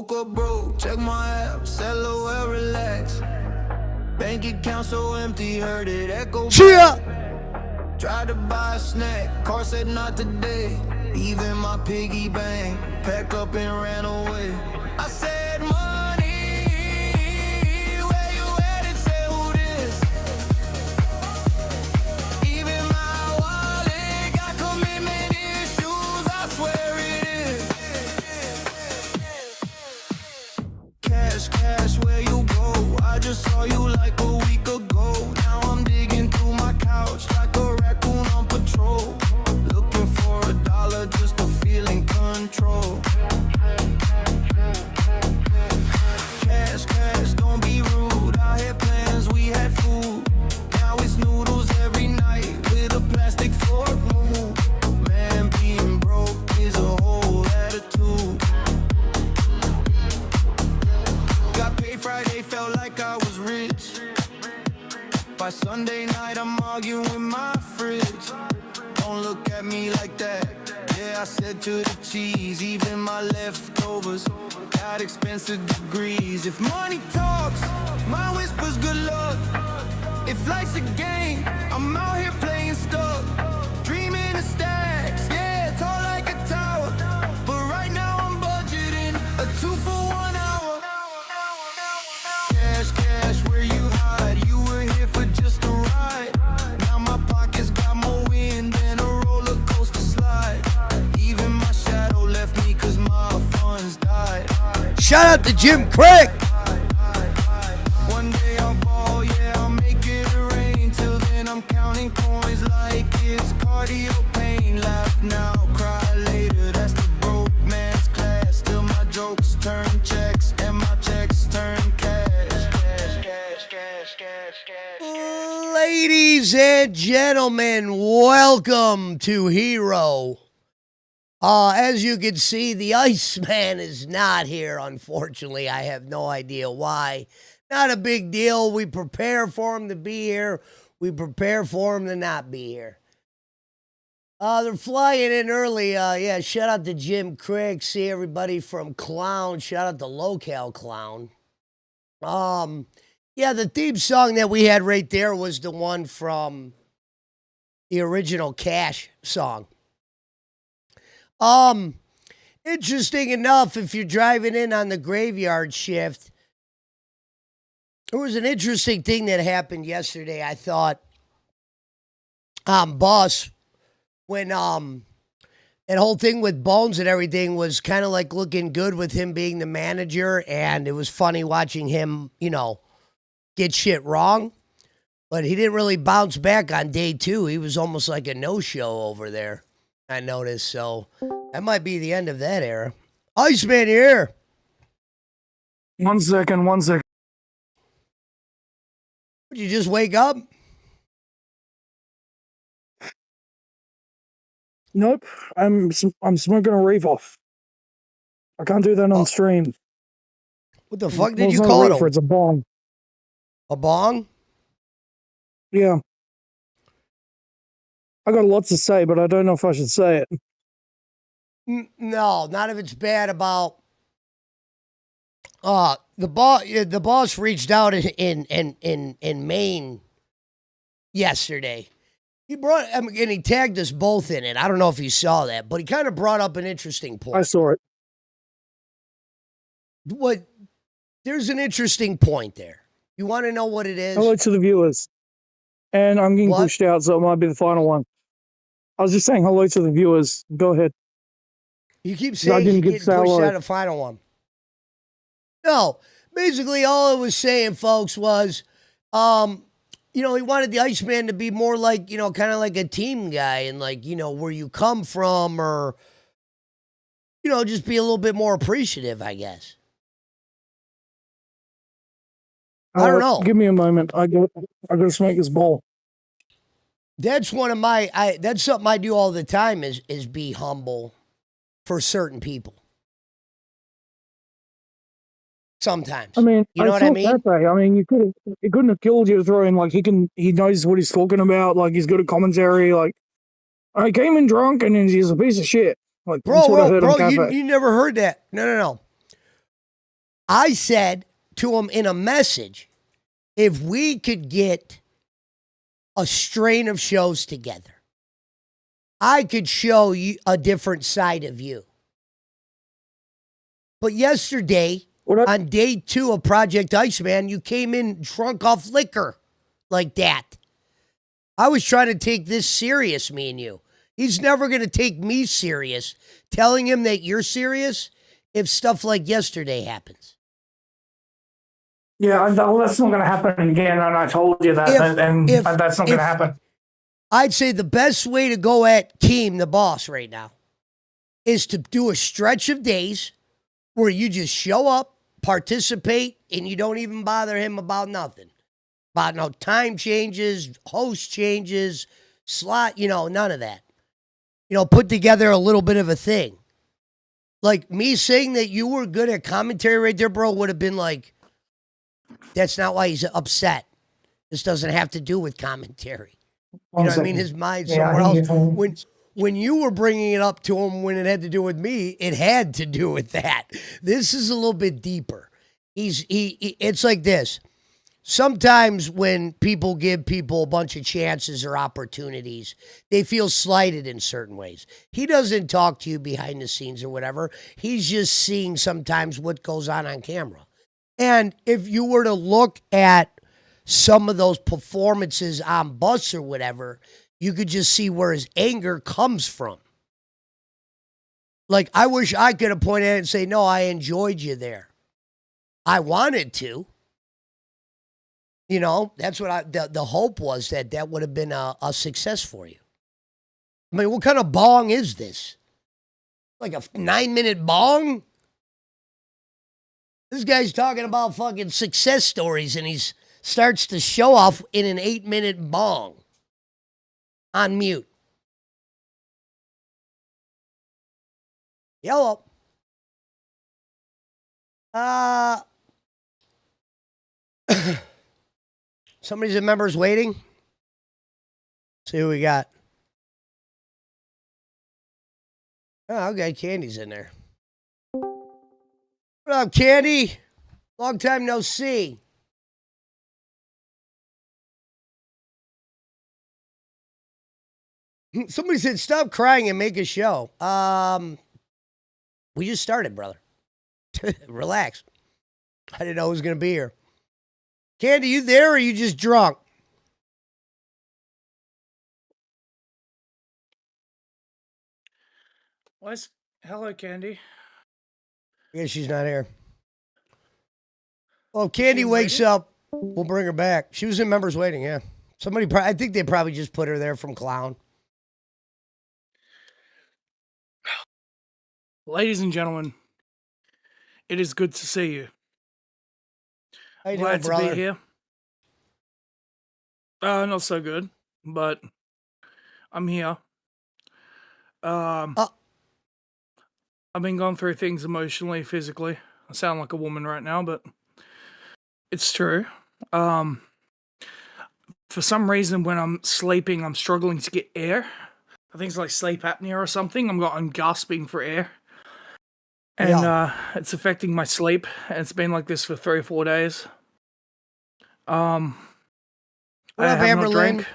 Woke up broke, check my app, said well, relax. Bank account so empty, heard it echo back. Tried to buy a snack, car said not today. Even my piggy bank, packed up and ran away. I said money, where you at and say who this? Even my wallet got commitment issues, I swear it is. Cash, where you go? I just saw you like a week ago. Now I'm digging through my couch like a raccoon on patrol. Looking for $1 just to feel in control. Cash, don't be rude. I had plans, we had food. Now it's noodles every night with a plastic fork move. Man, being broke is a whole attitude. Got paid Friday, felt like I was rich. By Sunday night, I'm arguing with my fridge. Don't look at me like that. Yeah, I said to the cheese, even my leftovers got expensive degrees. If money talks, my whispers good luck. If life's a game, I'm out here playing stuck. Dreaming of stacks, yeah, tall like a tower. But right now I'm budgeting a 2 for 1 hour. Cash, where you hide? You were here for just a ride. Now my pockets got more wind than a roller coaster slide. Even my shadow left me cause my funds died. Shout out to Jim Craig. One day I'll ball, yeah, I'll make it rain. Till then I'm counting coins like it's cardio pain. Laugh now, cry later, that's the broke man's class. Still my jokes turn checks and my checks turn cash. Ladies and gentlemen, welcome to Hero. As you can see, the Iceman is not here, unfortunately. I have no idea why. Not a big deal. We prepare for him to be here. We prepare for him to not be here. They're flying in early. Yeah, shout out to Jim Craig. See everybody from Clown. Shout out to Locale Clown. Yeah, the theme song that we had right there was the one from the original Cash song. Interesting enough, if you're driving in on the graveyard shift, there was an interesting thing that happened yesterday. I thought, Boss, when that whole thing with Bones and everything was kind of like looking good with him being the manager, and it was funny watching him, get shit wrong. But he didn't really bounce back on day 2. He was almost like a no-show over there, I noticed. So that might be the end of that era. Iceman here. 1 second. Would you just wake up? Nope, I'm smoking a reef off. I can't do that on stream. What the fuck did Well, you it's not call a it? reefer, it's a bong. A bong? Yeah. I got lots to say, but I don't know if I should say it. No, not if it's bad about. The boss reached out in Maine yesterday. He brought and he tagged us both in it. I don't know if you saw that, but he kind of brought up an interesting point. I saw it. There's an interesting point there. You want to know what it is? Hello to the viewers. And I'm getting What? pushed out, so it might be the final one. I was just saying hello to the viewers. Go ahead. You keep I saying didn't you get get to say pushed hello. out of final one. No, basically all I was saying, folks, was, he wanted the Iceman to be more like, kind of like a team guy and like, where you come from or, just be a little bit more appreciative, I guess. I don't know. Give me a moment. I gotta smoke this bowl. That's one of that's something I do all the time is be humble for certain people. Sometimes. I mean, you know what I thought mean? That day. I mean, it couldn't have killed you to throw in like he knows what he's talking about. Like he's good at commentary. Like I came in drunk and then he's a piece of shit. Like that's what I heard on Cafe. You never heard that. No. I said to him in a message, if we could get a strain of shows together, I could show you a different side of you. But yesterday, on day 2 of Project Iceman, you came in drunk off liquor like that. I was trying to take this serious, me and you. He's never going to take me serious, telling him that you're serious if stuff like yesterday happens. Yeah, well, that's not going to happen again, and I told you that, and that's not going to happen. I'd say the best way to go at Keem, the boss, right now, is to do a stretch of days where you just show up, participate, and you don't even bother him about nothing. About no time changes, host changes, slot, none of that. Put together a little bit of a thing. Like me saying that you were good at commentary right there, bro, would have been like, that's not why he's upset. This doesn't have to do with commentary. You know what I mean? His mind's somewhere else. When you were bringing it up to him when it had to do with me, it had to do with that. This is a little bit deeper. It's like this. Sometimes when people give people a bunch of chances or opportunities, they feel slighted in certain ways. He doesn't talk to you behind the scenes or whatever. He's just seeing sometimes what goes on camera. And if you were to look at some of those performances on bus or whatever, you could just see where his anger comes from. Like, I wish I could have pointed at it and say, no, I enjoyed you there. I wanted to. That's what the hope was, that would have been a success for you. I mean, what kind of bong is this? Like a 9-minute bong? This guy's talking about fucking success stories, and he starts to show off in an 8-minute bong. On mute. Yellow. Somebody's in members waiting. See who we got. Oh, okay, Candy's in there. What up, Candy? Long time no see. Somebody said, stop crying and make a show. We just started, brother. Relax. I didn't know who was going to be here. Candy, you there or are you just drunk? Hello, Candy. I guess she's not here. Well, if Candy wakes up, we'll bring her back. She was in members waiting, yeah. I think they probably just put her there from Clown. Ladies and gentlemen, it is good to see you. How you Glad doing, brother? to be here. Not so good, but I'm here. I've been going through things emotionally, physically. I sound like a woman right now, but it's true. For some reason, when I'm sleeping, I'm struggling to get air. I think it's like sleep apnea or something. I'm gasping for air. And it's affecting my sleep. And it's been like this for 3 or 4 days. What up, Amberlynn?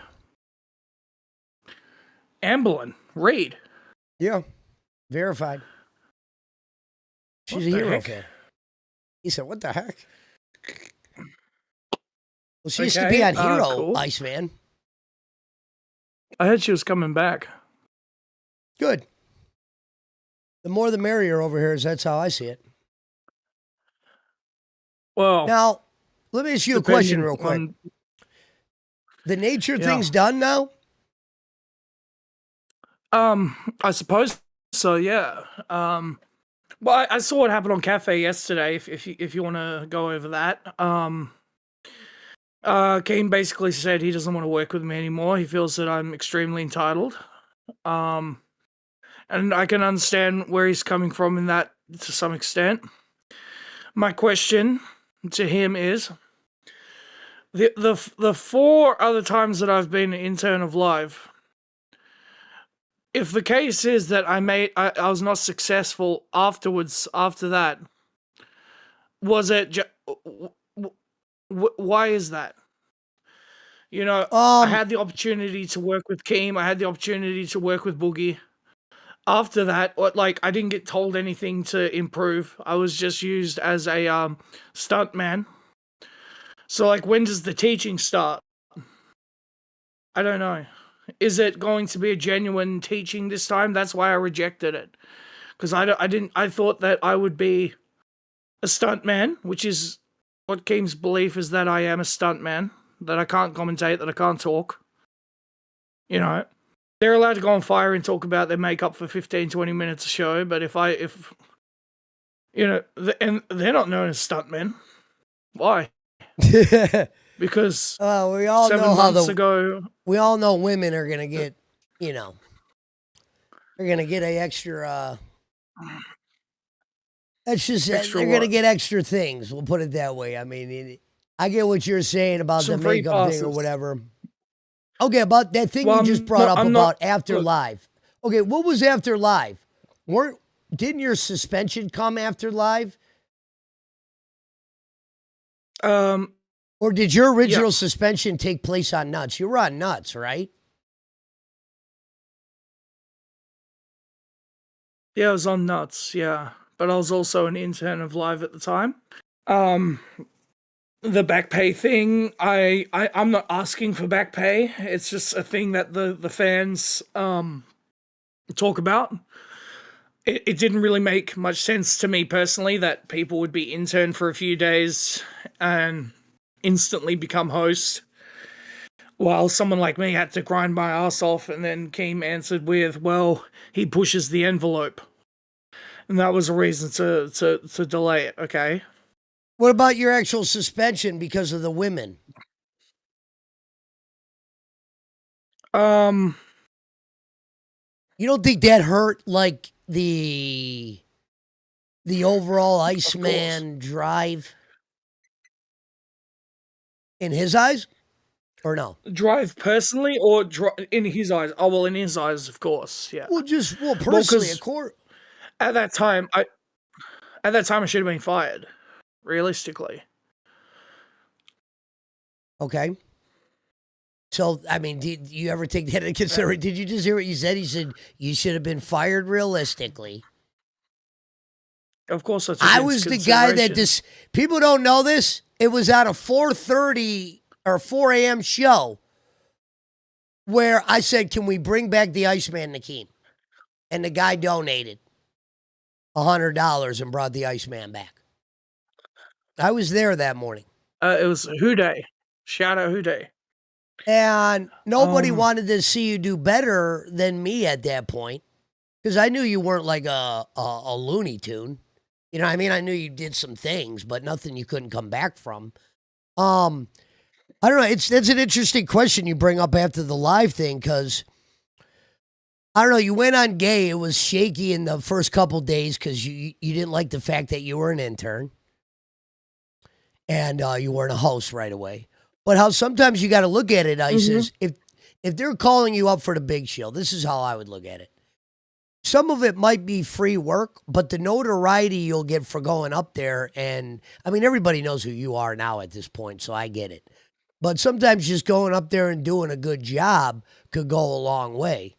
Amberlynn Reed. Yeah, verified. She's a hero fan. He said, what the heck? Well, she used to be on Hero, cool. Iceman. I heard she was coming back. Good. The more the merrier over here, that's how I see it. Well, now, let me ask you a question real quick. The nature thing's done now? I suppose so, yeah. Well, I saw what happened on Cafe yesterday, if you want to go over that. Kane basically said he doesn't want to work with me anymore. He feels that I'm extremely entitled. And I can understand where he's coming from in that to some extent. My question to him is, the 4 other times that I've been an intern of Live, if the case is that I was not successful afterwards, after that, Was it? Why is that? You know, I Um, had the opportunity to work with Keem. I had the opportunity to work with Boogie. After that, like I didn't get told anything to improve. I was just used as a stunt man. So like, when does the teaching start? I don't know. Is it going to be a genuine teaching this time? That's why I rejected it. Because I didn't. I thought that I would be a stunt man, which is what Keem's belief is, that I am a stunt man, that I can't commentate, that I can't talk. You know, they're allowed to go on fire and talk about their makeup for 15, 20 minutes a show, but if and they're not known as stuntmen. Why? Because we all 7 know how months ago, we all know women are gonna get, you know, they're gonna get a extra. That's just extra they're gonna what? get extra things. We'll put it that way. I mean, I get what you're saying about the Some free makeup thing or passes. whatever. Okay, about that thing Well, you just brought up I'm about not. after Look, live. Okay, what was after live? Didn't your suspension come after live? um, Or did your yeah, original suspension take place on nuts? You were on nuts, right? yeah, I was on nuts, yeah, but I was also an intern of Live at the time. Um, the back pay thing, I'm not asking for back pay. It's just a thing that the fans talk about. It didn't really make much sense to me personally that people would be intern for a few days and instantly become host, while someone like me had to grind my ass off. And then Keem answered with, well, he pushes the envelope. And that was a reason to delay it, okay? What about your actual suspension because of the women? Um, You don't think that hurt like the overall of course. Iceman drive in his eyes? Or no? Drive personally or in his eyes? Oh, well, in his eyes, of course, yeah. Well, Well, personally, of because course. at that time, I should have been fired, realistically. Okay. So, I mean, did you ever take that into Yeah. consideration? Did you just hear what you said? He said you should have been fired realistically. Of course, I took I into was the guy that consideration. people don't know this. It was at a 4:30 or 4 a.m. show where I said, "Can we bring back the Iceman, Nakeem?" And the guy donated $100 and brought the Iceman back. I was there that morning. It was Who Day. Shout out Who Day. And nobody Um, wanted to see you do better than me at that point because I knew you weren't like a Looney Tune. You know what I mean? I knew you did some things, but nothing you couldn't come back from. Um, I don't know. That's an interesting question you bring up after the live thing because I don't know. You went on gay. It was shaky in the first couple days because you didn't like the fact that you were an intern and you weren't a host right away. But how sometimes you got to look at it, Ice, mhm. is if they're calling you up for the big show, this is how I would look at it. Some of it might be free work, but the notoriety you'll get for going up there, and I mean, everybody knows who you are now at this point, so I get it. But sometimes just going up there and doing a good job could go a long way.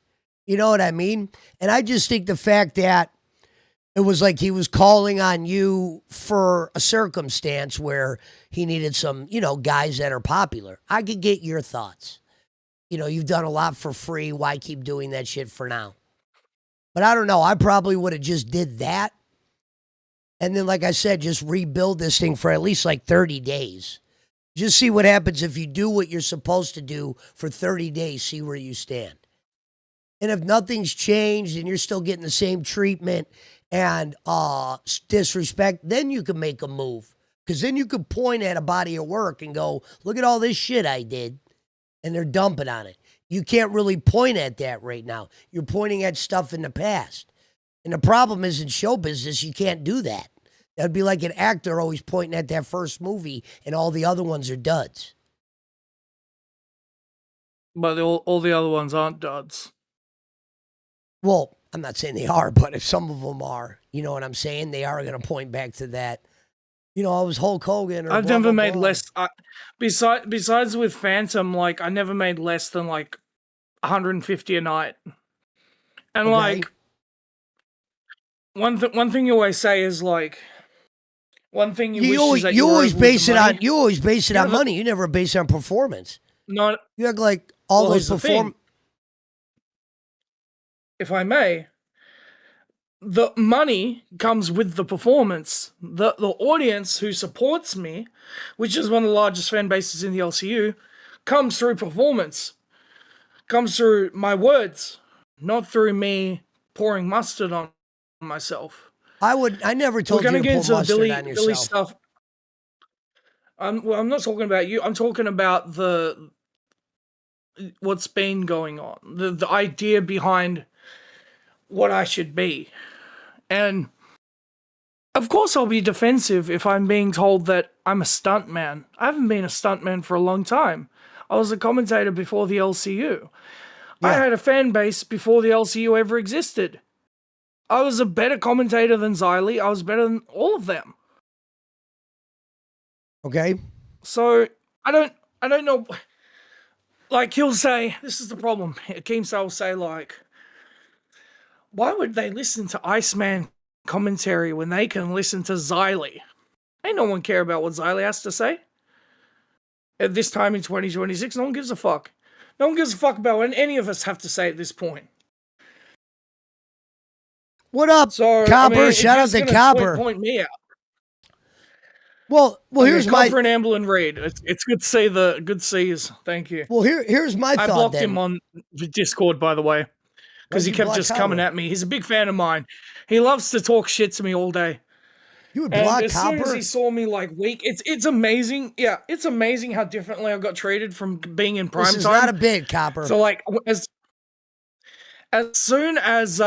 You know what I mean? And I just think the fact that it was like he was calling on you for a circumstance where he needed some, guys that are popular. I could get your thoughts. You've done a lot for free. Why keep doing that shit for now? But I don't know. I probably would have just did that. And then, like I said, just rebuild this thing for at least like 30 days. Just see what happens if you do what you're supposed to do for 30 days, see where you stand. And if nothing's changed and you're still getting the same treatment and disrespect, then you can make a move. Because then you could point at a body of work and go, look at all this shit I did. And they're dumping on it. You can't really point at that right now. You're pointing at stuff in the past. And the problem is in show business, you can't do that. That'd be like an actor always pointing at that first movie and all the other ones are duds. But all the other ones aren't duds. Well, I'm not saying they are, but if some of them are, you know what I'm saying? They are going to point back to that, I was Hulk Hogan or I've blah, never blah, made blah. less. Besides with Phantom, like I never made less than like 150 a night. And Okay. like one thing you always say is like one thing you wish is that You you were always over with the base it money. on Yeah, money. You never base it on performance. Not You act like all well. those Here's the thing, if I may. The money comes with the performance. The audience who supports me, which is one of the largest fan bases in the LCU, comes through performance. Comes through my words, not through me pouring mustard on myself. I never We're told you gonna to get pour into the mustard on Billy yourself. stuff. I'm not talking about you. I'm talking about what's been going on. The idea behind what I should be. And of course I'll be defensive if I'm being told that I'm a stuntman. I haven't been a stuntman for a long time. I was a commentator before the LCU. I Yeah. had a fan base before the LCU ever existed. I was a better commentator than Xylee. I was better than all of them. Okay. So I don't know. Like he'll say, this is the problem. Keemstar will say like, why would they listen to Iceman commentary when they can listen to Xylee? Ain't no one care about what Xylee has to say. At this time in 2026, no one gives a fuck. No one gives a fuck about what any of us have to say at this point. What up, So, Copper? I mean, Shout out to Copper. Point me out. Well, here's my Copper and Amblin Reed. It's good to see the good sees. Thank you. well. Here's my I thought. blocked then. him on Discord, by the way, because he kept just coming at me. He's a big fan of mine. He loves to talk shit to me all day. You would block as Copper? Soon as he saw me like weak, it's amazing. Yeah, it's amazing how differently I got treated from being in prime time. This is not a bit, Copper. So like as soon as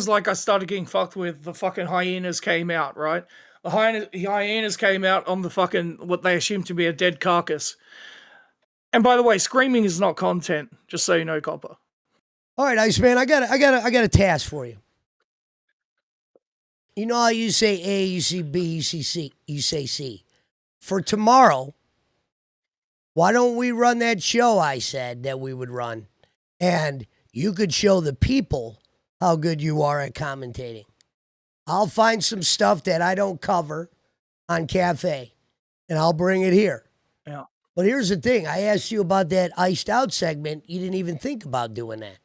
like I started getting fucked with, the fucking hyenas came out, right? The hyenas came out on the fucking what they assumed to be a dead carcass. And by the way, screaming is not content, just so you know, Copper. All right, Iceman, I got a task for you. You know how you say A, you say B, you say C, you say C. For tomorrow, why don't we run that show I said that we would run? And you could show the people how good you are at commentating. I'll find some stuff that I don't cover on Cafe, and I'll bring it here. Yeah. But here's the thing. I asked you about that iced out segment. You didn't even think about doing that.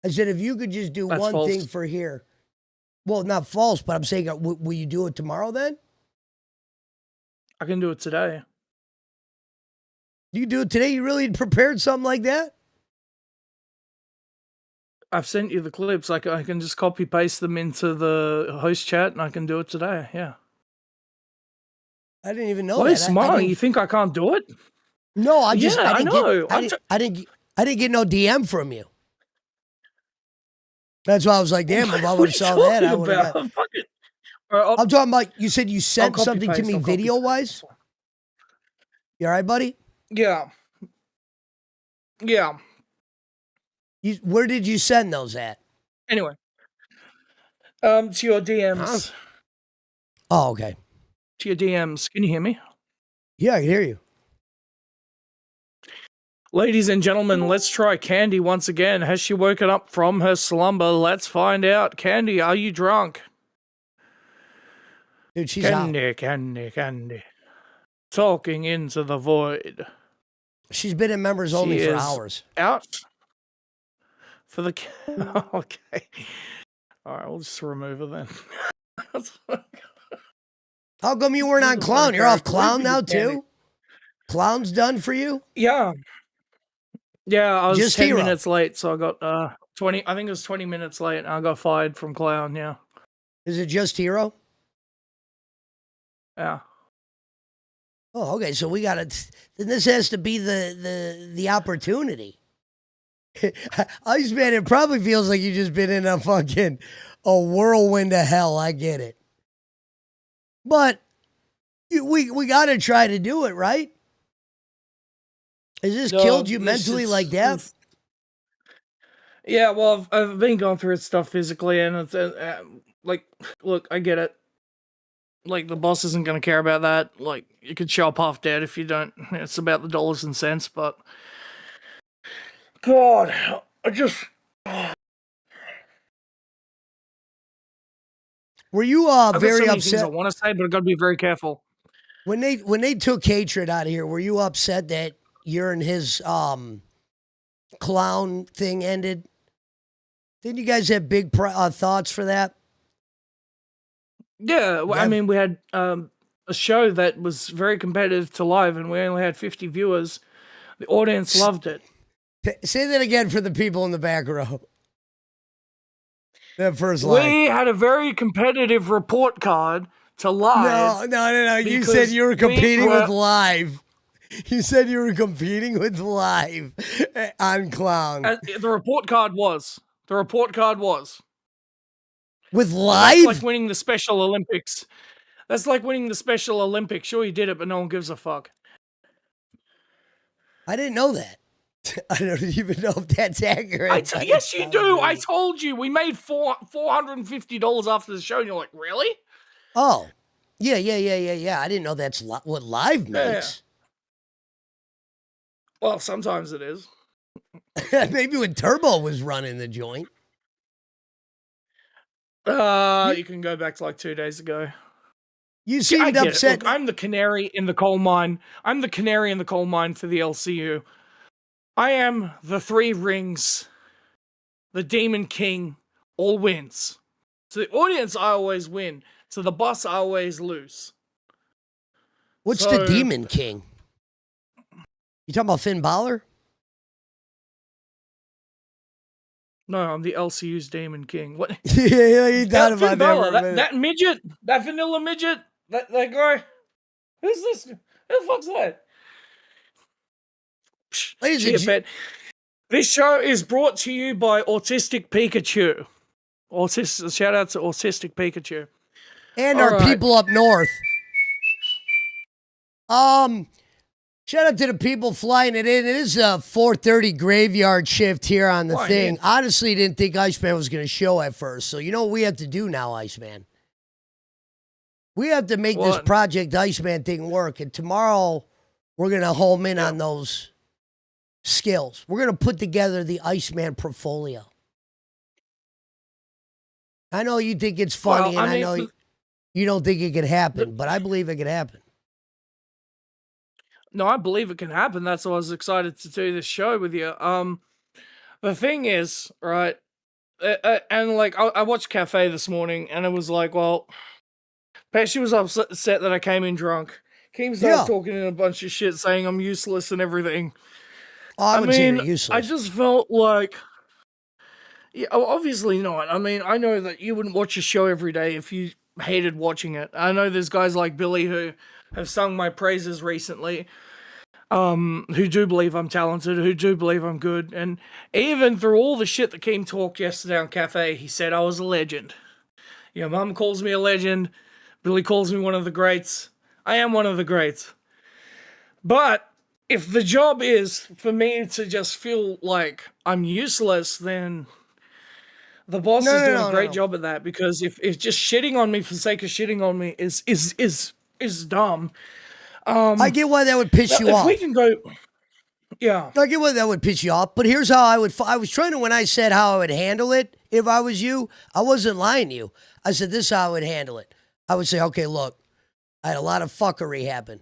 I said, if you could just do one false. thing for here. Well, not false, but I'm saying, will you do it tomorrow then? I can do it today. You do it today? You really prepared something like that? I've sent you the clips. I can just copy paste them into the host chat, and I can do it today. Yeah. I didn't even know Why that. smart? You think I can't do it? No, I know. I didn't get no DM from you. That's why I was like, damn, if I would have saw that, I would have got... I'm talking about, you said you sent something to me video-wise? You all right, buddy? Yeah. Yeah. Where did you send those at? Anyway. To your DMs. Huh? Oh, okay. To your DMs. Can you hear me? Yeah, I can hear you. Ladies and gentlemen, let's try Candy once again. Has she woken up from her slumber? Let's find out. Candy, are you drunk? Dude, she's Candy, out. Candy. Talking into the void. She's been in members only for hours. Out? For the... Okay. All right, we'll just remove her then. How come you weren't on Clown? You're off Clown now, too? Clown's done for you? Yeah. Yeah, I was just 10 minutes late, so I got 20. I think it was 20 minutes late, and I got fired from Clown. Yeah. Is it just Hero? Yeah. Oh, okay. So we got it. Then this has to be the opportunity. Iceman, it probably feels like you just been in a whirlwind of hell. I get it, but we got to try to do it, right? Has this killed you mentally like that? Yeah, well, I've been going through stuff physically, and it's like, look, I get it. Like, the boss isn't going to care about that. Like, you could show up half dead if you don't. It's about the dollars and cents, but... God, I just... Were you I've got so very many things I upset want to say, but I've got to be very careful. when they took Hatred out of here? Were you upset that your and his clown thing ended? Didn't you guys have big thoughts for that? Yeah, well, I mean, we had a show that was very competitive to live, and we only had 50 viewers. The audience loved it. Say that again for the people in the back row. That first line. We had a very competitive report card to live. No. You said you were competing with live. You said you were competing with live on clown. The report card was. The report card was. With live? That's like winning the Special Olympics. That's like winning the Special Olympics. Sure, you did it, but no one gives a fuck. I didn't know that. I don't even know if that's accurate. Yes, you do. I told you. We made $450 after the show, and you're like, really? Oh. Yeah. I didn't know that's what live makes. Yeah. Well, sometimes it is. Maybe when Turbo was running the joint. You can go back to like 2 days ago. You seemed upset. Look, I'm the canary in the coal mine. I'm the canary in the coal mine for the LCU. I am the 3 rings. The Demon King all wins. To the audience, I always win. To the boss, I always lose. What's the Demon King? You talking about Finn Balor? No, I'm the LCU's Demon King. What? Yeah, you thought about that. That midget, that vanilla midget, that guy. Who's this? Who the fuck's that? This show is brought to you by Autistic Pikachu. Shout out to Autistic Pikachu. And our people up north. Shout out to the people flying it in. It is a 4:30 graveyard shift here on the thing. Honestly, didn't think Iceman was going to show at first. So you know what we have to do now, Iceman? We have to make this Project Iceman thing work. And tomorrow, we're going to home in on those skills. We're going to put together the Iceman portfolio. I know you think it's funny, and I know you don't think it could happen, but I believe it could happen. No, I believe it can happen. That's why I was excited to do this show with you. The thing is, right, and like I watched Cafe this morning, and it was like, well, Pesci was upset that I came in drunk. Keem started talking in a bunch of shit, saying I'm useless and everything. Oh, I wouldn't say you're useless. I just felt like, yeah, obviously not. I mean, I know that you wouldn't watch a show every day if you hated watching it. I know there's guys like Billy who have sung my praises recently, who do believe I'm talented, who do believe I'm good, and even through all the shit that Keem talked yesterday on Cafe, he said I was a legend. Your mum calls me a legend. Billy calls me one of the greats. I am one of the greats. But if the job is for me to just feel like I'm useless, then the boss is doing a great job at that, because if just shitting on me for the sake of shitting on me is dumb. I get why that would piss you off. We can go, yeah. I get why that would piss you off, but here's how I would. I was trying to, when I said how I would handle it if I was you, I wasn't lying to you. I said this is how I would handle it. I would say, okay, look, I had a lot of fuckery happen.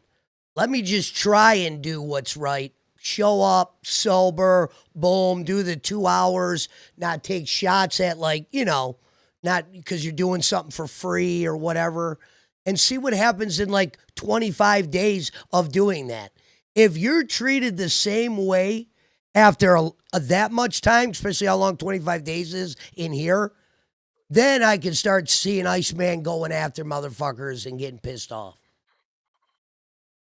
Let me just try and do what's right. Show up sober, boom, do the 2 hours, not take shots at, like, you know, not because you're doing something for free or whatever, and see what happens in like 25 days of doing that. If you're treated the same way after that much time, especially how long 25 days is in here, then I can start seeing Iceman going after motherfuckers and getting pissed off.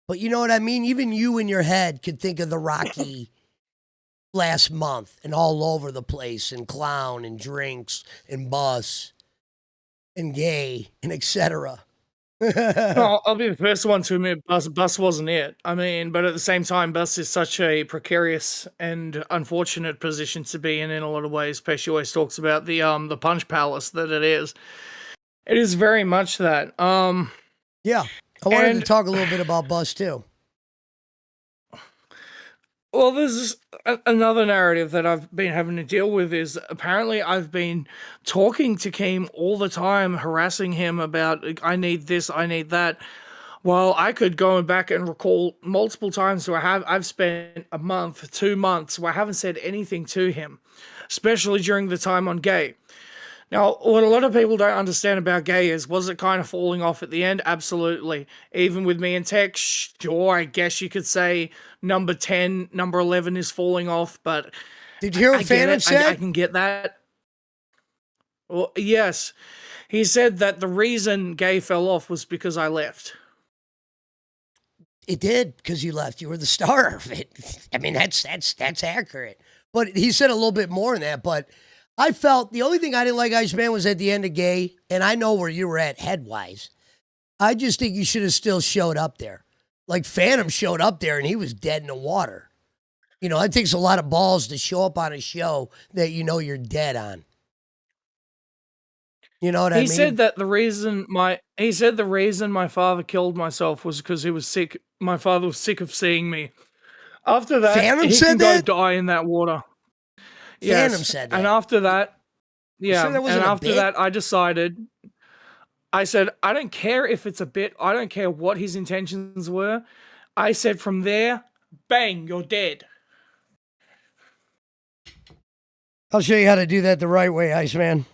But you know what I mean? Even you in your head could think of the Rocky last month and all over the place, and clown and drinks and bus and gay and etc. No, I'll be the first one to admit Bus wasn't it. I mean, but at the same time, Bus is such a precarious and unfortunate position to be in a lot of ways. Pesci always talks about the punch palace that it is. It is very much that. Yeah. I wanted to And talk a little bit about Bus too. well, there's another narrative that I've been having to deal with is apparently I've been talking to Keem all the time, harassing him about like, I need this, I need that. Well, I could go back and recall multiple times where I've spent a month, 2 months where I haven't said anything to him, especially during the time on Gay. Now, what a lot of people don't understand about Gay is, was it kind of falling off at the end? Absolutely. Even with me and Tech, sure, I guess you could say number 10, number 11 is falling off, but Did you hear I what get Phantom it. said? I can get that. Well, yes. He said that the reason Gay fell off was because I left. It did, because you left. You were the star of it. I mean, that's accurate. But he said a little bit more than that. But I felt the only thing I didn't like Iceman was at the end of Gay, and I know where you were at head-wise. I just think you should have still showed up there. Like Phantom showed up there, and he was dead in the water. You know, it takes a lot of balls to show up on a show that you know you're dead on. You know what I mean? He said that the reason my father killed myself was because he was sick. My father was sick of seeing me. After that, Phantom he said can go that? die in that water. Phantom said that. And after that, You sure that and wasn't a after bit? that, I said, I don't care if it's a bit. I don't care what his intentions were. I said from there, bang, you're dead. I'll show you how to do that the right way, Iceman.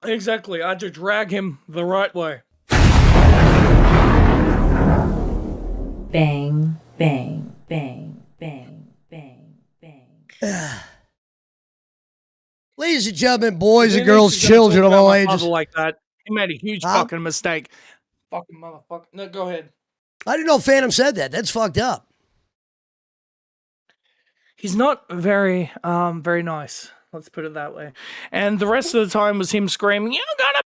Exactly. I had to drag him the right way. Bang, bang, bang, bang, bang, bang. Ladies and gentlemen, boys and He girls, needs to go children talk of about all my ages. father like that. He made a huge fucking mistake. Fucking motherfucker. No, go ahead. I didn't know Phantom said that. That's fucked up. He's not very nice. Let's put it that way. And the rest of the time was him screaming, "You got a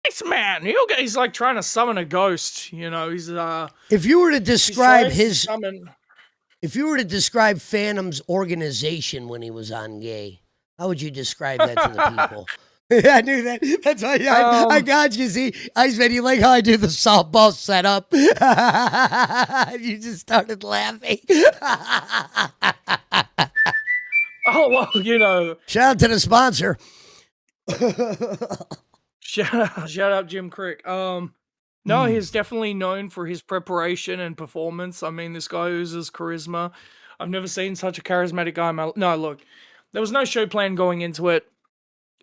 nice man." He's like trying to summon a ghost. You know, he's If you were to he's describe trying to his, summon. if you were to describe Phantom's organization when he was on Gay, how would you describe that to the people? Yeah, I knew that. That's why I got you. See, Iceman, you like how I do the softball setup? You just started laughing. Oh well, you know. Shout out to the sponsor. Shout out Jim Crick. No, he's definitely known for his preparation and performance. I mean, this guy oozes charisma. I've never seen such a charismatic guy. No, look, there was no show plan going into it.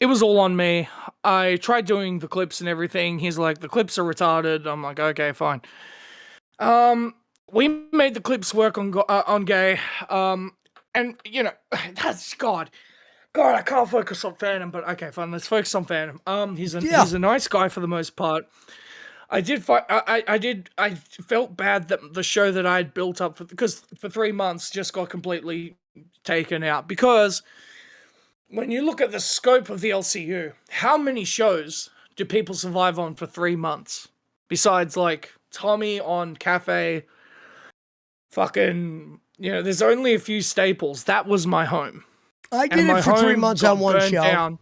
It was all on me. I tried doing the clips and everything. He's like, the clips are retarded. I'm like, okay, fine. We made the clips work on Gay. And you know, that's God, I can't focus on Phantom. But okay, fine. Let's focus on Phantom. He's a nice guy for the most part. I felt bad that the show that I had built up because for 3 months just got completely taken out because. When you look at the scope of the LCU, how many shows do people survive on for 3 months? Besides, like, Tommy on Cafe, fucking, you know, there's only a few staples. That was my home. I did it for 3 months on one show. Down.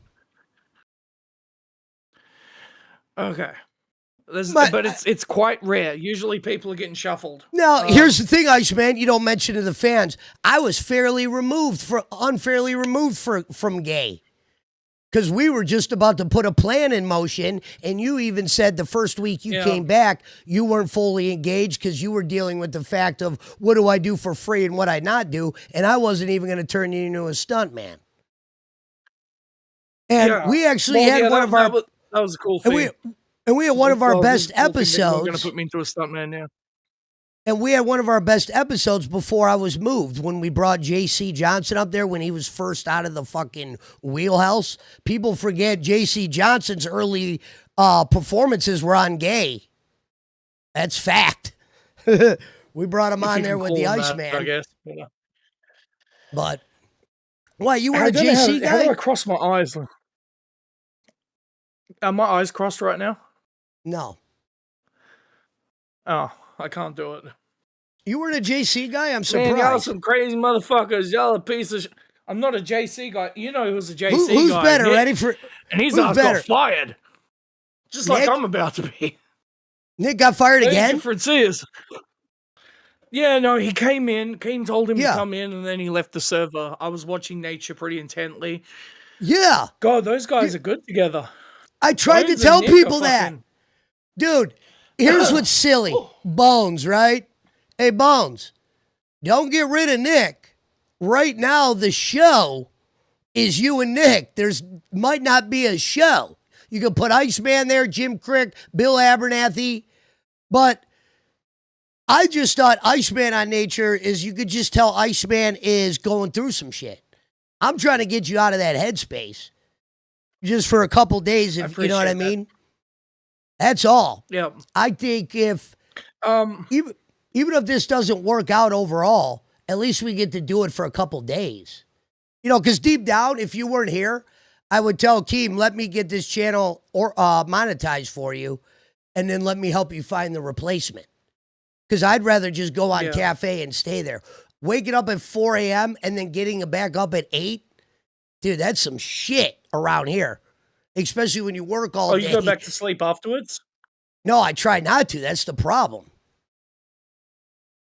Okay. But it's quite rare. Usually people are getting shuffled. Now, here's the thing, Iceman, you don't mention to the fans. I was unfairly removed from Gay. Because we were just about to put a plan in motion, and you even said the first week you came back, you weren't fully engaged because you were dealing with the fact of what do I do for free and what I not do, and I wasn't even going to turn you into a stunt man. And we actually had one of our... That was a cool thing. And we had one of our best episodes. You're going to put me into a stuntman, yeah. And we had one of our best episodes before I was moved when we brought J.C. Johnson up there when he was first out of the fucking wheelhouse. People forget J.C. Johnson's early performances were on Gay. That's fact. We brought him on there with the Iceman. I guess. But, what, you were a J.C. guy? How do I cross my eyes? Are my eyes crossed right now? No. Oh, I can't do it. You weren't a JC guy? I'm surprised. Man, y'all some crazy motherfuckers. Y'all a piece of I'm not a JC guy. You know who's a JC guy. Who's better? Ready for... And he's got fired. Just like I'm about to be. Nick got fired The again? difference is, yeah, no, he came in. Keane told him to Yeah. come in, and then he left the server. I was watching Nature pretty intently. Yeah. God, those guys are good together. I tried to Bones and tell Nick are people that. fucking- Dude, here's what's silly. Bones, right? Hey, Bones, don't get rid of Nick. Right now, the show is you and Nick. There's might not be a show. You can put Iceman there, Jim Crick, Bill Abernathy, but I just thought Iceman on Nature is you could just tell Iceman is going through some shit. I'm trying to get you out of that headspace just for a couple days, if you know what I appreciate that. mean. That's all. Yeah. I think if even if this doesn't work out overall, at least we get to do it for a couple days. You know, because deep down, if you weren't here, I would tell Keem, let me get this channel or monetized for you, and then let me help you find the replacement. Because I'd rather just go on cafe and stay there. Waking up at 4 a.m. and then getting back up at 8, dude, that's some shit around here. Especially when you work all day. Oh, you go back to sleep afterwards? No, I try not to. That's the problem.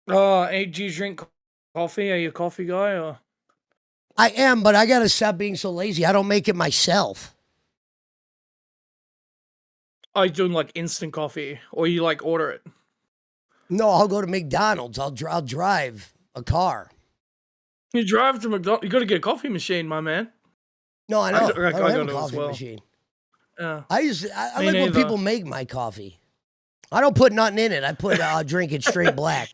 Hey, do you drink coffee? Are you a coffee guy? Or? I am, but I got to stop being so lazy. I don't make it myself. Are you doing like instant coffee? Or you like order it? No, I'll go to McDonald's. I'll drive a car. You drive to McDonald's. You got to get a coffee machine, my man. No, I know. I don't got have it a as coffee well. machine. Yeah. I like when neither. people make my coffee. I don't put nothing in it. I put drink it straight black.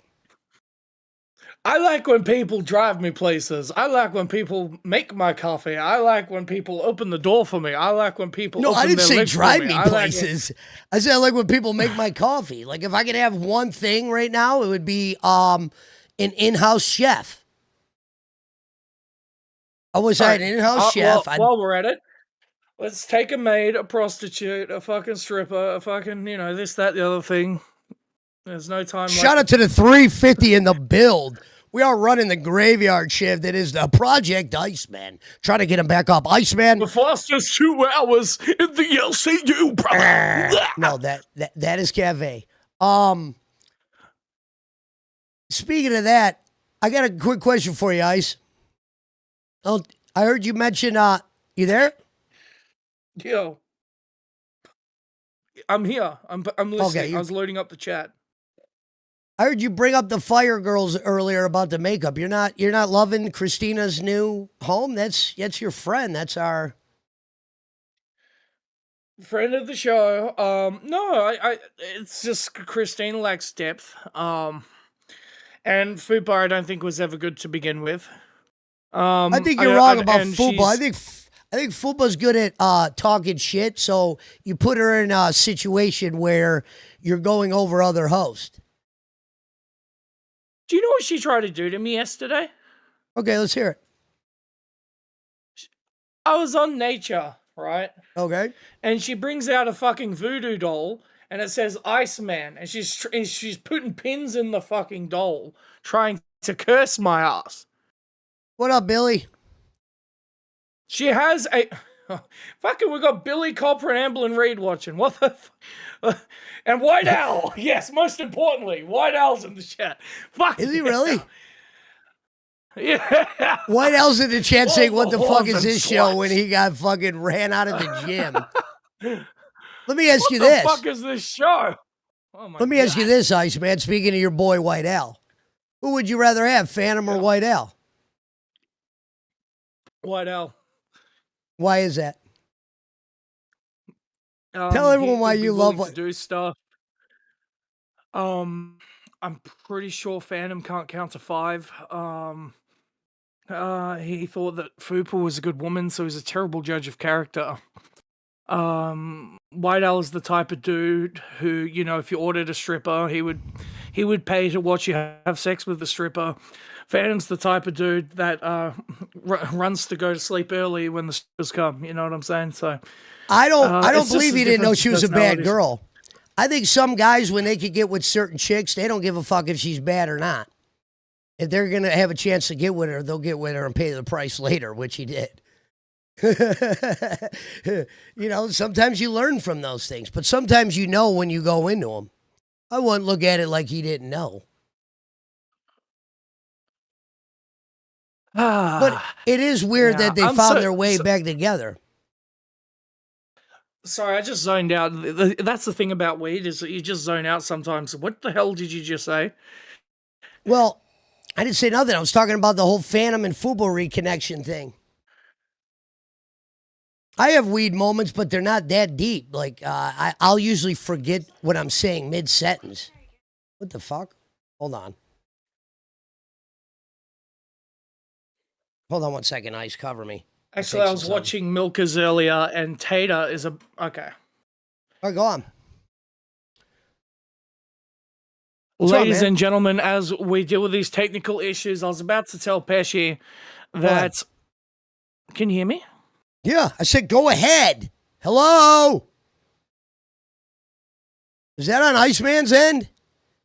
I like when people drive me places. I like when people make my coffee. I like when people open the door for me. I like when people No, open I didn't their say legs drive for me I places. I said I like when people make my coffee. Like if I could have one thing right now, it would be an in-house chef. I wish I had an in-house chef. While we're at it, let's take a maid, a prostitute, a fucking stripper, a fucking, this, that, the other thing. There's no time. Shout out to the 350 in the build. We are running the graveyard shift. It is the Project Iceman. Trying to get him back up. Iceman. The fastest 2 hours in the LCU, brother. No, that is Cafe. Speaking of that, I got a quick question for you, Ice. Oh, I heard you mention, you there? Yo. I'm here. I'm listening. Okay, I was loading up the chat. I heard you bring up the Fire Girls earlier about the makeup. You're not loving Christina's new home? That's your friend. That's our Friend of the show. No, I it's just Christina lacks depth. And Fupa I don't think was ever good to begin with. I think you're wrong about Fupa. I think Fupa's good at talking shit, so you put her in a situation where you're going over other hosts. Do you know what she tried to do to me yesterday? Okay, let's hear it. I was on Nature, right? Okay. And she brings out a fucking voodoo doll, and it says Iceman, and she's putting pins in the fucking doll, trying to curse my ass. What up, Billy? She has a... Fucking, we got Billy Copper and Amblin Reed watching. What the... And White Owl. Yes, most importantly, White Owl's in the chat. Fuck. Is he really? Yeah. White Owl's in the chat saying, what the fuck is and this show sluts. when he got fucking ran out of the gym? Let me ask you What the this. fuck is this show? Oh my Let me ask you this, Iceman. Speaking of your boy White Owl, who would you rather have, Phantom or White Owl? White Owl. Why is that? Tell everyone why you love to do stuff. I'm pretty sure Phantom can't count to 5. He thought that Fupa was a good woman, so he's a terrible judge of character. White Owl is the type of dude who, if you ordered a stripper, he would pay to watch you have sex with the stripper. Phantom's the type of dude that runs to go to sleep early when the strippers come. You know what I'm saying? So I don't believe he didn't know she was a bad personalities. girl. I think some guys, when they could get with certain chicks, they don't give a fuck if she's bad or not. If they're going to have a chance to get with her, they'll get with her and pay the price later, which he did. Sometimes you learn from those things, but sometimes when you go into them. I wouldn't look at it like he didn't know. But it is weird that they found their way back together. Sorry, I just zoned out. That's the thing about weed is that you just zone out sometimes. What the hell did you just say? Well, I didn't say nothing. I was talking about the whole Phantom and Fubo reconnection thing. I have weed moments, but they're not that deep. Like, I'll usually forget what I'm saying mid-sentence. What the fuck? Hold on. Hold on 1 second, Ice. Cover me. Actually, I was watching Milkers earlier, and Tater is a... Okay. All right, go on. Ladies and gentlemen, as we deal with these technical issues, I was about to tell Pesci that... Can you hear me? Yeah, I said go ahead. Hello? Is that on Iceman's end?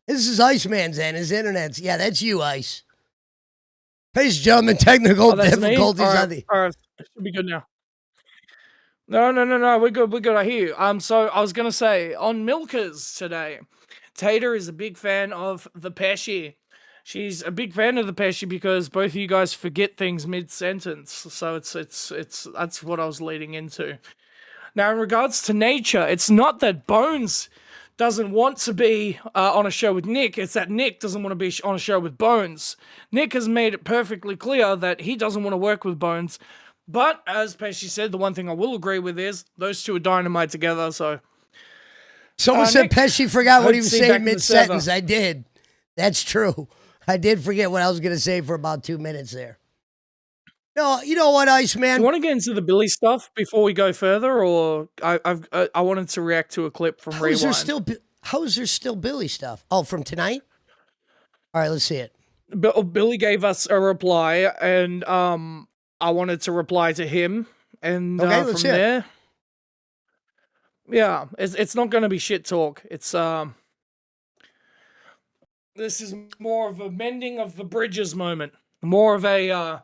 This is Iceman's end. His internet's... Yeah, that's you, Ice. Ladies and gentlemen, technical difficulties on the... All right, it should be good now. No, we're good, I hear you. So I was gonna say, on Milkers today, Tater is a big fan of the Pesci. She's a big fan of the Pesci because both of you guys forget things mid-sentence. So it's that's what I was leading into. Now, in regards to nature, it's not that Bones doesn't want to be on a show with Nick. It's that Nick doesn't want to be on a show with Bones. Nick has made it perfectly clear that he doesn't want to work with Bones. But, as Pesci said, the one thing I will agree with is those two are dynamite together, so... Someone said Nick, Pesci forgot what he was saying mid-sentence. I did. That's true. I did forget what I was going to say for about 2 minutes there. No, you know what, Iceman? Do you want to get into the Billy stuff before we go further, or I wanted to react to a clip from Rewind. How is there still Billy stuff? Oh, from tonight? All right, let's see it. Billy gave us a reply, and I wanted to reply to him, and from there, yeah, it's not going to be shit talk. It's this is more of a mending of the bridges moment, more of a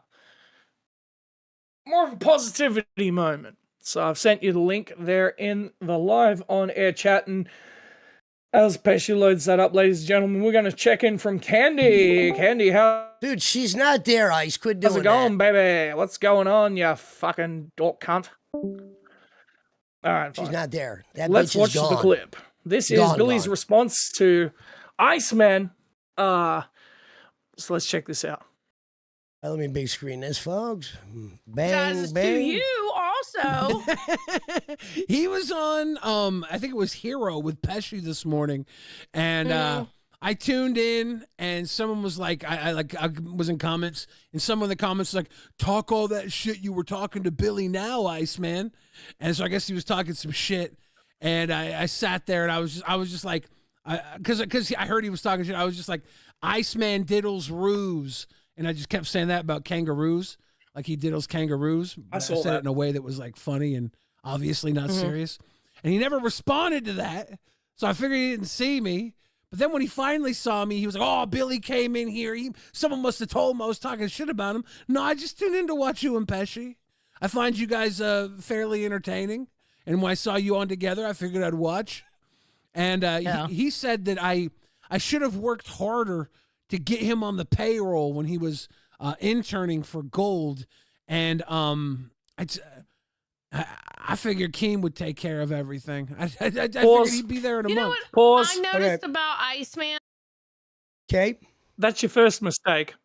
positivity moment. So I've sent you the link there in the live on air chat, and as Pesci loads that up, ladies and gentlemen, we're going to check in from Candy. Candy, how? Dude, she's not there, Ice. Quit doing that. How's it going, baby? What's going on, you fucking dork cunt? All right, she's not there. Let's watch the clip. This is Billy's response to Iceman. So let's check this out. Let me big screen this, folks. Bang, bang. To you also. He was on, I think it was Hero with Pesci this morning, and I tuned in, and someone was like, I was in comments, and someone in the comments was like, talk all that shit you were talking to Billy now, Iceman. And so I guess he was talking some shit, and I sat there, and I was just like, because I heard he was talking shit, I was just like, Iceman diddles ruse. And I just kept saying that about kangaroos, like he diddles kangaroos. I said it in a way that was like funny and obviously not serious. And he never responded to that. So I figured he didn't see me. But then when he finally saw me, he was like, oh, Billy came in here. Someone must have told him I was talking shit about him. No, I just tuned in to watch you and Pesci. I find you guys fairly entertaining. And when I saw you on together, I figured I'd watch. And he said that I should have worked harder to get him on the payroll when he was interning for Gold. And I figured Keem would take care of everything. I figured he'd be there in a month. Know what Pause. I noticed about Iceman? Okay. That's your first mistake.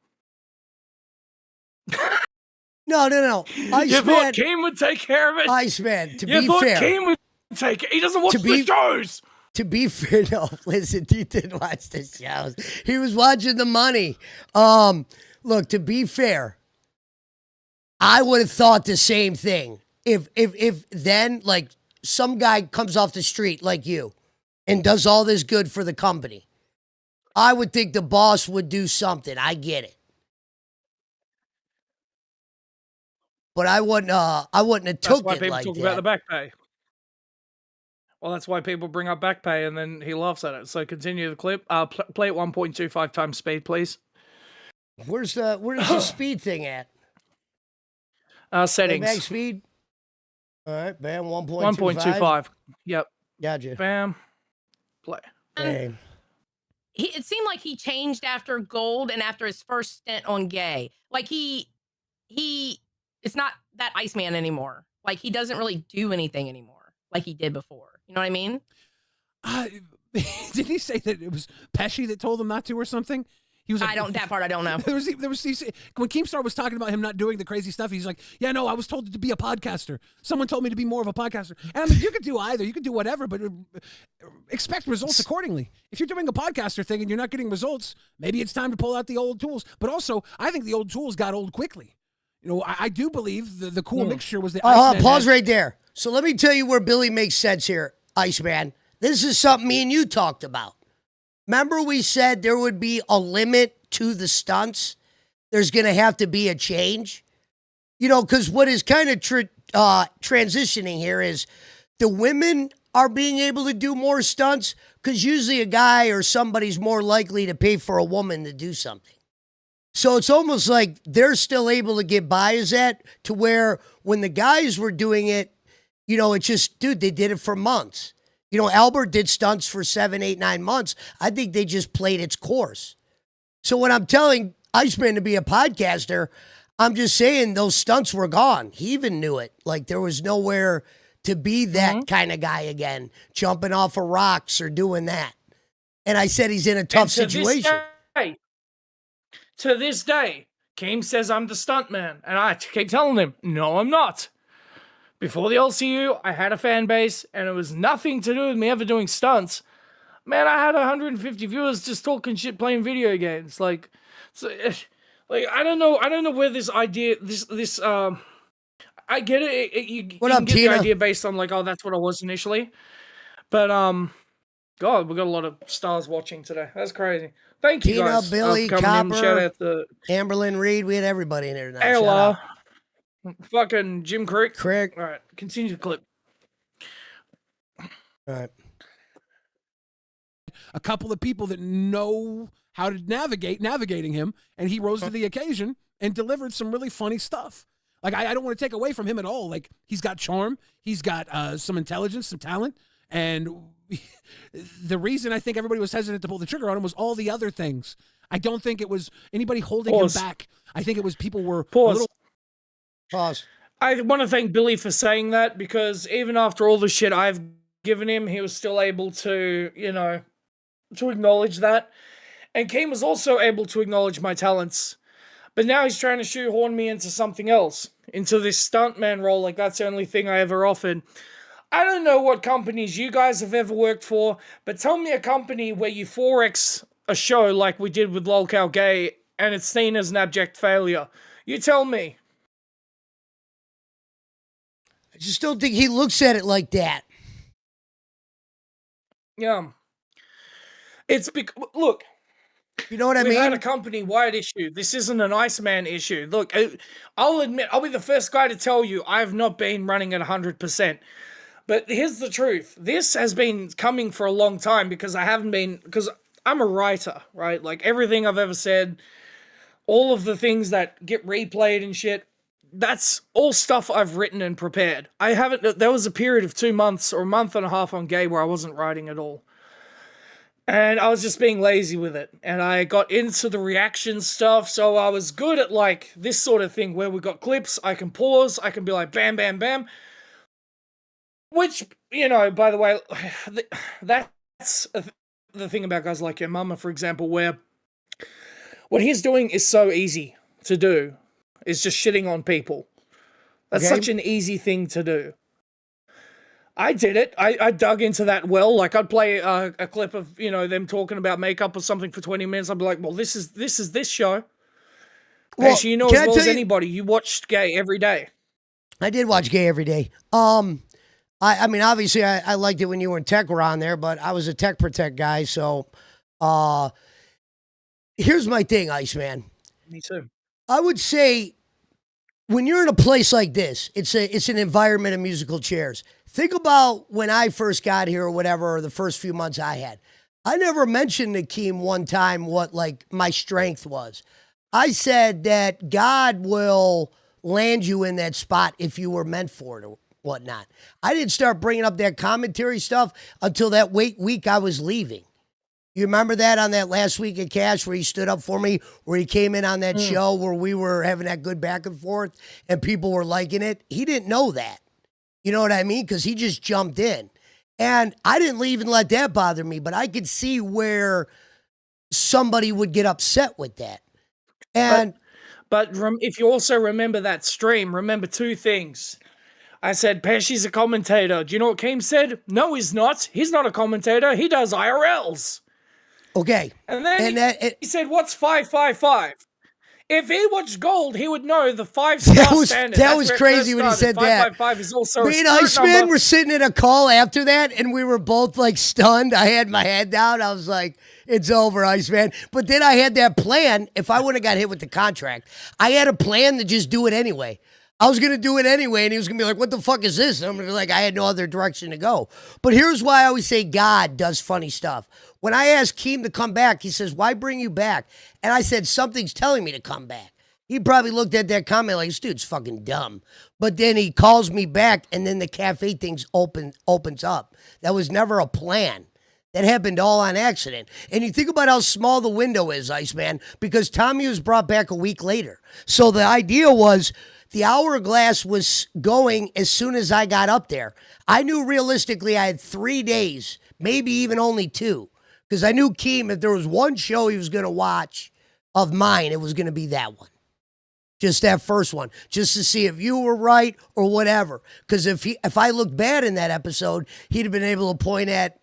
No. Iceman, you thought Keem would take care of it? Iceman, to be fair. You thought Keem would take it? He doesn't watch the shows. To be fair, no, listen, he didn't watch the shows. He was watching the money. Look, to be fair, I would have thought the same thing. If then, like, some guy comes off the street like you and does all this good for the company, I would think the boss would do something. I get it. But I wouldn't have took it like that. That's why people talk about the back pay. Well, that's why people bring up back pay, and then he laughs at it. So continue the clip. Play at 1.25 times speed, please. Where's the speed thing at? Settings. Max speed. All right, bam, 1.25. 1.25. Yep. Gotcha. Bam. Play. Bam. it seemed like he changed after Gold and after his first stint on Gay. Like he it's not that Iceman anymore. Like he doesn't really do anything anymore like he did before. You know what I mean? Did he say that it was Pesci that told him not to or something? He was like, that part I don't know. There was when Keemstar was talking about him not doing the crazy stuff. He's like, yeah, no, I was told to be a podcaster. Someone told me to be more of a podcaster. And I mean, you could do either. You could do whatever, but expect results accordingly. If you're doing a podcaster thing and you're not getting results, maybe it's time to pull out the old tools. But also, I think the old tools got old quickly. You know, I do believe the cool mixture was the Iceman pause right there. So let me tell you where Billy makes sense here, Iceman. This is something me and you talked about. Remember we said there would be a limit to the stunts? There's going to have to be a change? You know, because what is kind of transitioning here is the women are being able to do more stunts because usually a guy or somebody's more likely to pay for a woman to do something. So it's almost like they're still able to get by as that to where when the guys were doing it, you know, it's just, dude, they did it for months. You know, Albert did stunts for 7, 8, 9 months. I think they just played its course. So when I'm telling Iceman to be a podcaster, I'm just saying those stunts were gone. He even knew it. Like there was nowhere to be that kind of guy again, jumping off of rocks or doing that. And I said he's in a tough situation. To this day, Keem says I'm the stuntman, and I keep telling him, no, I'm not. Before the LCU, I had a fan base, and it was nothing to do with me ever doing stunts. Man, I had 150 viewers just talking shit, playing video games. Like I don't know where this idea, I get it. You can get Tina? the idea based on like, oh, that's what I was initially. But God, we got a lot of stars watching today. That's crazy. Thank you, Tina, guys. Billy, Coming in. Shout Copper, out to Amberlyn Reed. We had everybody in here tonight. Ella, fucking Jim Crick. Crick. All right, continue the clip. All right. A couple of people that know how to navigating him, and he rose to the occasion and delivered some really funny stuff. Like, I don't want to take away from him at all. Like, he's got charm. He's got some intelligence, some talent. And the reason I think everybody was hesitant to pull the trigger on him was all the other things. I don't think it was anybody holding him back. I think it was people were Pause. I want to thank Billy for saying that, because even after all the shit I've given him, he was still able to, you know, to acknowledge that. And Keem was also able to acknowledge my talents. But now he's trying to shoehorn me into something else, into this stuntman role, like that's the only thing I ever offered. I don't know what companies you guys have ever worked for, but tell me a company where you 4X a show like we did with Lolcow Gay and it's seen as an abject failure. You tell me. I just don't think he looks at it like that. Yeah. It's look. You know what I mean? We've had a company-wide issue. This isn't an Iceman issue. Look, I'll admit, I'll be the first guy to tell you I have not been running at 100%. But here's the truth. This has been coming for a long time because I'm a writer, right? Like everything I've ever said, all of the things that get replayed and shit, that's all stuff I've written and prepared. There was a period of 2 months or a month and a half on Gay where I wasn't writing at all. And I was just being lazy with it. And I got into the reaction stuff, so I was good at like this sort of thing where we got clips, I can pause, I can be like bam, bam, bam. Which, you know, by the way, that's the thing about guys like your mama, for example, where what he's doing is so easy to do. Is just shitting on people. That's such an easy thing to do. I did it. I dug into that well. Like, I'd play a clip of, you know, them talking about makeup or something for 20 minutes. I'd be like, well, this is this show. Well, Pesci, you know as well as anybody, you watched Gay every day. I did watch Gay every day. I mean, obviously, I liked it when you and Tech were on there, but I was a Tech Protect guy, so here's my thing, Iceman. Me too. I would say when you're in a place like this, it's an environment of musical chairs. Think about when I first got here or whatever, or the first few months I had. I never mentioned to Keem one time what like my strength was. I said that God will land you in that spot if you were meant for it or whatnot. I didn't start bringing up that commentary stuff until that week I was leaving. You remember that on that last week of Cash where he stood up for me, where he came in on that show where we were having that good back and forth and people were liking it? He didn't know that. You know what I mean? Because he just jumped in. And I didn't even let that bother me, but I could see where somebody would get upset with that. And But if you also remember that stream, remember two things. I said, Pesci's a commentator. Do you know what Keem said? No, he's not. He's not a commentator. He does IRLs. okay. And then he said, what's 555? If he watched Gold, he would know the 5-star standard. That was crazy when he said that. 555 is also Me and Iceman were sitting in a call after that, and we were both like stunned. I had my head down. I was like, it's over, Iceman. But then I had that plan. If I wouldn't have got hit with the contract, I had a plan to just do it anyway. I was going to do it anyway, and he was going to be like, what the fuck is this? And I'm going to be like, I had no other direction to go. But here's why I always say God does funny stuff. When I asked Keem to come back, he says, why bring you back? And I said, something's telling me to come back. He probably looked at that comment like, this dude's fucking dumb. But then he calls me back, and then the cafe things opens up. That was never a plan. That happened all on accident. And you think about how small the window is, Iceman, because Tommy was brought back a week later. So the idea was the hourglass was going as soon as I got up there. I knew realistically I had 3 days, maybe even only 2, because I knew Keem, if there was one show he was going to watch of mine, it was going to be that one. Just that first one, just to see if you were right or whatever. Because if I looked bad in that episode, he'd have been able to point at,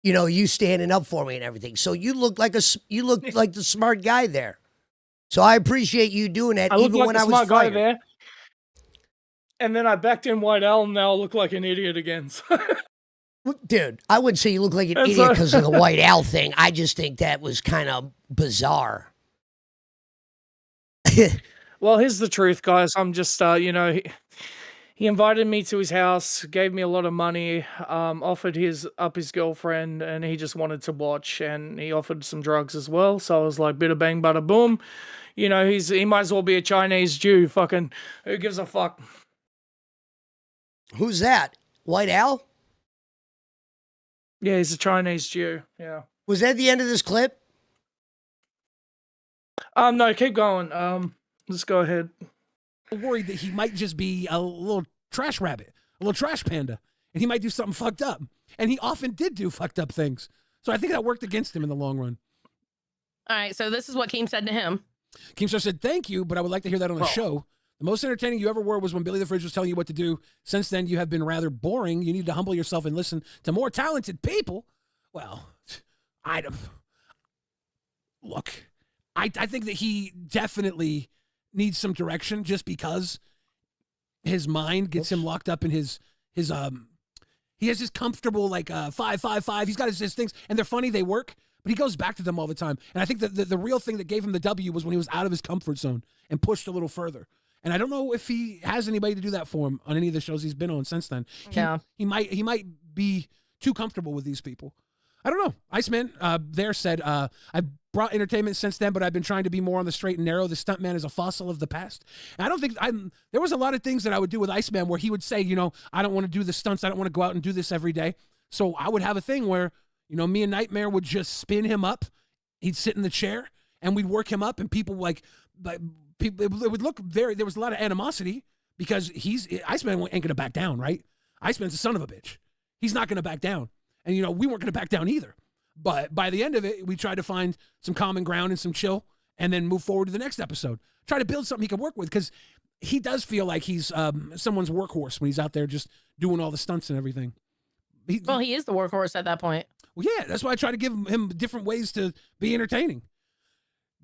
you standing up for me and everything. So you looked like the smart guy there. So I appreciate you doing that. I looked even like when the I was smart guy fired. there. And then I backed in White L, and now I look like an idiot again. Dude, I wouldn't say you look like an idiot because of the White Al thing. I just think that was kind of bizarre. Well, here's the truth, guys. I'm just, he invited me to his house, gave me a lot of money, offered up his girlfriend, and he just wanted to watch, and he offered some drugs as well. So I was like, bada bang, bada boom. He might as well be a Chinese Jew. Fucking, who gives a fuck? Who's that? White Al? Yeah, he's a Chinese Jew. Yeah. Was that the end of this clip? No, keep going. Let's go ahead. Worried that he might just be a little trash rabbit, a little trash panda, and he might do something fucked up. And he often did do fucked up things. So I think that worked against him in the long run. All right, so this is what Keem said to him. Keemstar said, thank you, but I would like to hear that on the show. The most entertaining you ever were was when Billy the Fridge was telling you what to do. Since then, you have been rather boring. You need to humble yourself and listen to more talented people. Well, I think that he definitely needs some direction just because his mind gets him locked up in he has this comfortable 555. He's got his things, and they're funny, they work, but he goes back to them all the time. And I think that the real thing that gave him the W was when he was out of his comfort zone and pushed a little further. And I don't know if he has anybody to do that for him on any of the shows he's been on since then. He might be too comfortable with these people. I don't know. Iceman there said, I brought entertainment since then, but I've been trying to be more on the straight and narrow. The stuntman is a fossil of the past. And I don't think there was a lot of things that I would do with Iceman where he would say, I don't want to do the stunts. I don't want to go out and do this every day. So I would have a thing where, me and Nightmare would just spin him up. He'd sit in the chair and we'd work him up, and people it would look there was a lot of animosity because Iceman ain't going to back down, right? Iceman's a son of a bitch. He's not going to back down. And, we weren't going to back down either. But by the end of it, we tried to find some common ground and some chill and then move forward to the next episode. Try to build something he can work with because he does feel like he's someone's workhorse when he's out there just doing all the stunts and everything. He is the workhorse at that point. Well, yeah, that's why I try to give him different ways to be entertaining.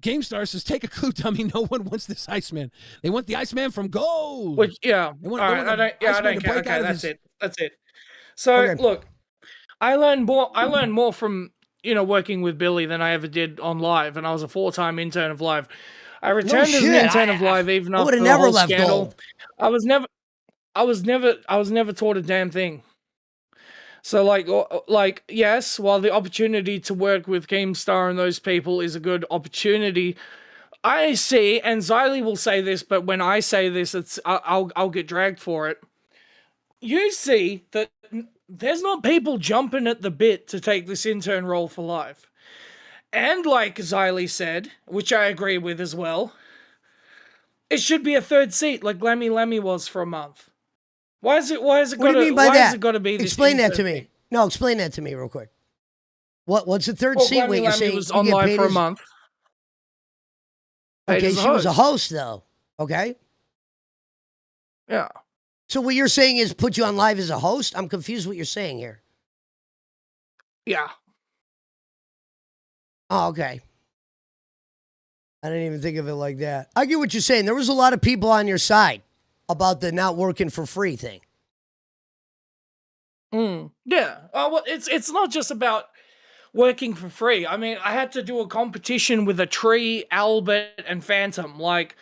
GameStar says, take a clue, dummy. No one wants this Iceman. They want the Iceman from Gold. Which, yeah. I don't care. Okay, that's it. So, look, I learned more from, working with Billy than I ever did on Live, and I was a 4-time intern of Live. I returned as an intern of Live even after the whole scandal. I was never taught a damn thing. So yes, while the opportunity to work with GameStar and those people is a good opportunity, I see, and Xylee will say this, but when I say this, I'll get dragged for it. You see that there's not people jumping at the bit to take this intern role for Live. And like Xylee said, which I agree with as well, it should be a third seat like Lemmy was for a month. Why is it What do you mean by why that? is it gotta be this Explain that to insert me. thing? No, explain that to me real quick. What's the third Well, seat? Glammy Wait, you're Lemmy saying was you on get live paid for a as month. Paid okay? as a She was a host. host though. Okay. Yeah. So what you're saying is put you on live as a host? I'm confused what you're saying here. Yeah. Oh, okay. I didn't even think of it like that. I get what you're saying. There was a lot of people on your side about the not working for free thing. Yeah. Well, it's not just about working for free. I mean, I had to do a competition with a tree, Albert, and Phantom. Like,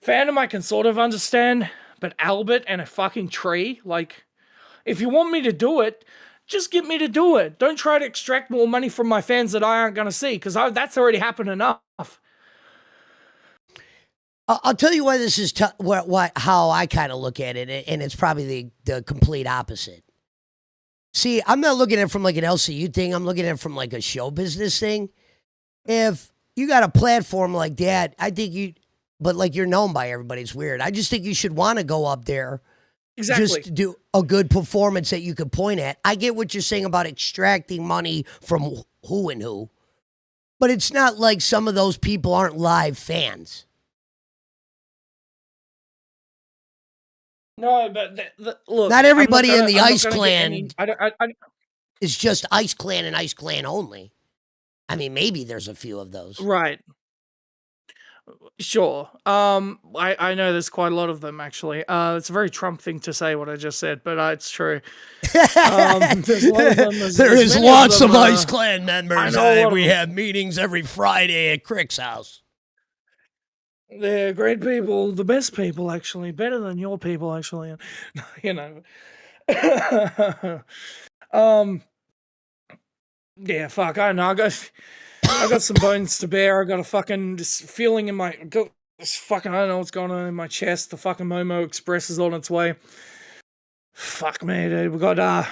Phantom I can sort of understand, but Albert and a fucking tree, like, if you want me to do it, just get me to do it. Don't try to extract more money from my fans that I aren't going to see, because that's already happened enough. I'll tell you why this is how I kind of look at it, and it's probably the complete opposite. See, I'm not looking at it from like an LCU thing. I'm looking at it from like a show business thing. If you got a platform like that, I think but like you're known by everybody. It's weird. I just think you should want to go up there Exactly. just to do a good performance that you could point at. I get what you're saying about extracting money from who and who, but it's not like some of those people aren't live fans. No, but look, Not everybody in the I'm not Ice gonna get Clan any- is just Ice Clan and Ice Clan only. I mean, maybe there's a few of those. Right. Sure. I know there's quite a lot of them actually. It's a very Trump thing to say what I just said, but it's true. There's a lot of them. There is many lots them, of Ice Clan members. know a lot of We them. have meetings every Friday at Crick's house. They're great people, the best people actually, better than your people actually. You know. Yeah, fuck. I don't know. I got some bones to bear. I got a fucking just feeling in my this fucking. I don't know what's going on in my chest. The fucking Momo Express is on its way. Fuck me, dude. We got I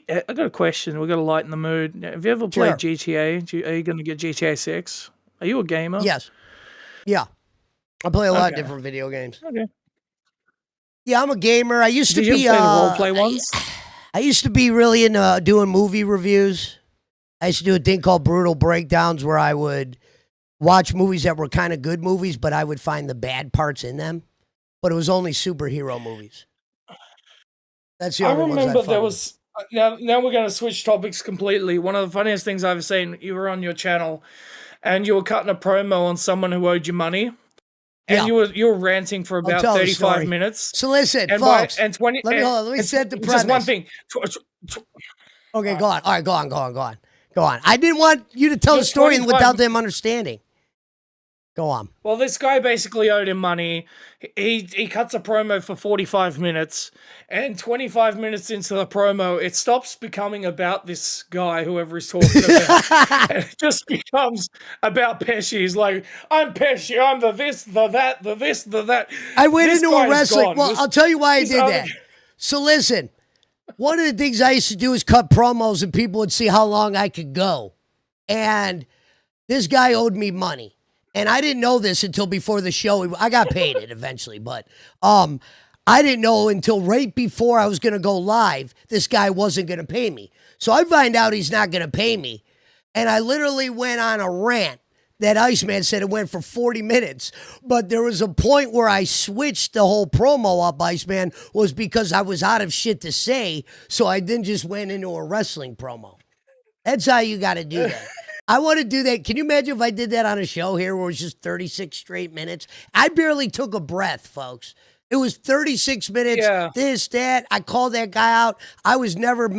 got a question. We got to lighten the mood. Have you ever played GTA? Are you going to get GTA 6? Are you a gamer? Yes. Yeah. I play a lot of Okay. different video games. Okay. Yeah, I'm a gamer. I used to Did you be ever play the role play ones? I used to be really into doing movie reviews. I used to do a thing called Brutal Breakdowns where I would watch movies that were kind of good movies, but I would find the bad parts in them. But it was only superhero movies. That's the I only ones remember fuck there with. was now we're going to switch topics completely. One of the funniest things I've seen, you were on your channel and you were cutting a promo on someone who owed you money. And Yeah. you were ranting for about tell the 35 story. minutes. So listen, And folks. and 20 let me and- hold on, let me and set the just one premise. thing. Okay, go on. All right, go on. Go on. I didn't want you to tell the Just story 25 without them understanding. Go on. Well, this guy basically owed him money. He cuts a promo for 45 minutes, and 25 minutes into the promo, it stops becoming about this guy, whoever he's talking about. And it just becomes about Pesci. He's like, I'm Pesci, I'm the this, the that, the this, the that. I went This into a guy's wrestling. gone. Well, I'll tell you why I this did other that. guy- So listen, one of the things I used to do is cut promos and people would see how long I could go. And this guy owed me money. And I didn't know this until before the show. I got paid it eventually, but I didn't know until right before I was going to go live, this guy wasn't going to pay me. So I find out he's not going to pay me. And I literally went on a rant. That Iceman said it went for 40 minutes. But there was a point where I switched the whole promo up, Iceman, was because I was out of shit to say. So I then just went into a wrestling promo. That's how you got to do that. I want to do that. Can you imagine if I did that on a show here where it was just 36 straight minutes? I barely took a breath, folks. It was 36 minutes, Yeah. this, that. I called that guy out. I was never,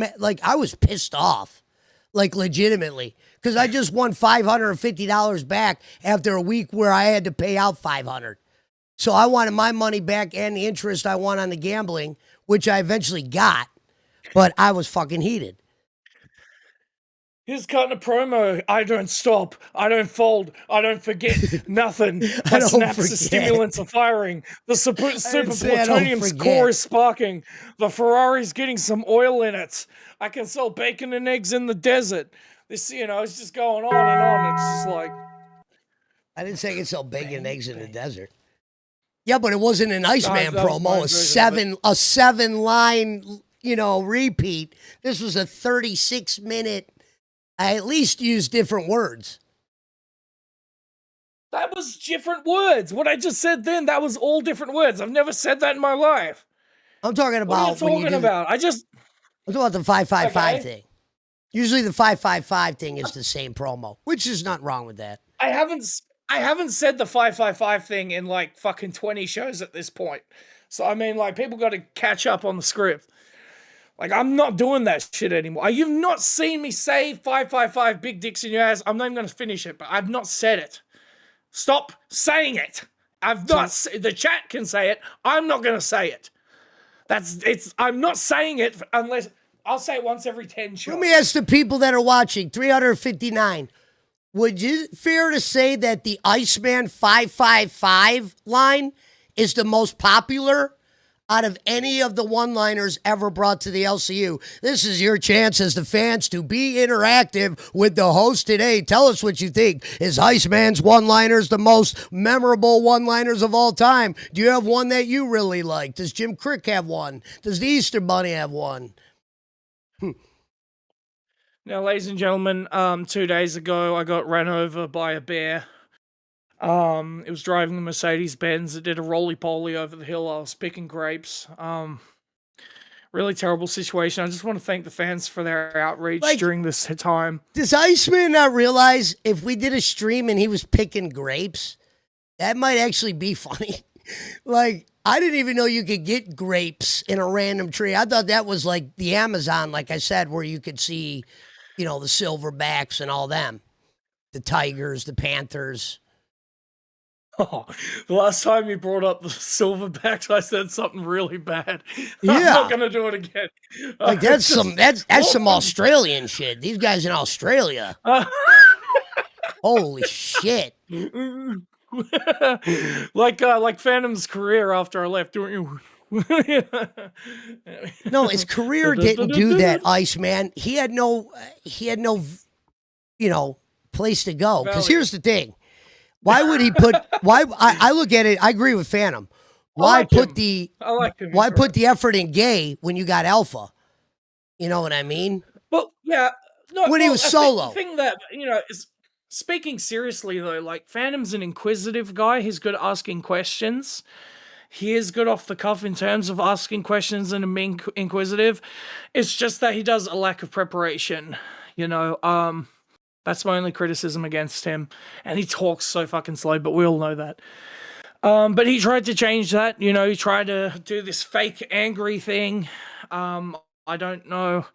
I was pissed off, like legitimately, because I just won $550 back after a week where I had to pay out $500. So I wanted my money back and the interest I won on the gambling, which I eventually got, but I was fucking heated. He's cutting a promo. I don't stop. I don't fold. I don't forget nothing. I My don't synapses forget. stimulants are firing. The super say I don't plutonium's forget. core is sparking. The Ferrari's getting some oil in it. I can sell bacon and eggs in the desert. This, it's just going on and on. It's just like, I didn't say I could sell bacon and eggs in the desert. Yeah, but it wasn't an Iceman that was my promo. version of it. A 7-line, repeat. This was a 36-minute. I at least used different words. That was different words. What I just said then, that was all different words. I've never said that in my life. I'm talking about What are you talking about? I'm talking about the 555 thing. Usually the 555 thing is the same promo, which is not wrong with that. I haven't said the 555 thing in like fucking 20 shows at this point. So I mean, like, people got to catch up on the script. Like, I'm not doing that shit anymore. You've not seen me say 555 big dicks in your ass. I'm not even going to finish it, but I've not said it. Stop saying it. The chat can say it. I'm not going to say it. I'm not saying it unless I'll say it once every 10 shows. Let me ask the people that are watching, 359. Would you fair to say that the Iceman 555 line is the most popular out of any of the one-liners ever brought to the LCU? This is your chance as the fans to be interactive with the host today. Tell us what you think. Is Iceman's one-liners the most memorable one-liners of all time? Do you have one that you really like? Does Jim Crick have one? Does the Easter Bunny have one? Now, ladies and gentlemen, 2 days ago, I got ran over by a bear. It was driving the Mercedes-Benz. It did a roly-poly over the hill. I was picking grapes. Really terrible situation. I just want to thank the fans for their outreach during this time. Does Iceman not realize if we did a stream and he was picking grapes, that might actually be funny? Like, I didn't even know you could get grapes in a random tree. I thought that was like the Amazon, like I said, where you could see, the silverbacks and all them. The tigers, the panthers. Oh, the last time you brought up the silverbacks, I said something really bad. Yeah. I'm not gonna do it again. Like that's some Australian shit. These guys in Australia. Holy shit. like Phantom's career after I left. No, his career didn't do that, Iceman. He had no place to go. Because here's the thing. Why would he put? I look at it. I agree with Phantom. Why put the effort in gay when you got Alpha? You know what I mean? Well, yeah. No, when he was solo. The thing that is, speaking seriously though, like, Phantom's an inquisitive guy. He's good at asking questions. He is good off the cuff in terms of asking questions and being inquisitive. It's just that he does a lack of preparation. That's my only criticism against him. And he talks so fucking slow, but we all know that. But he tried to change that. He tried to do this fake angry thing. I don't know.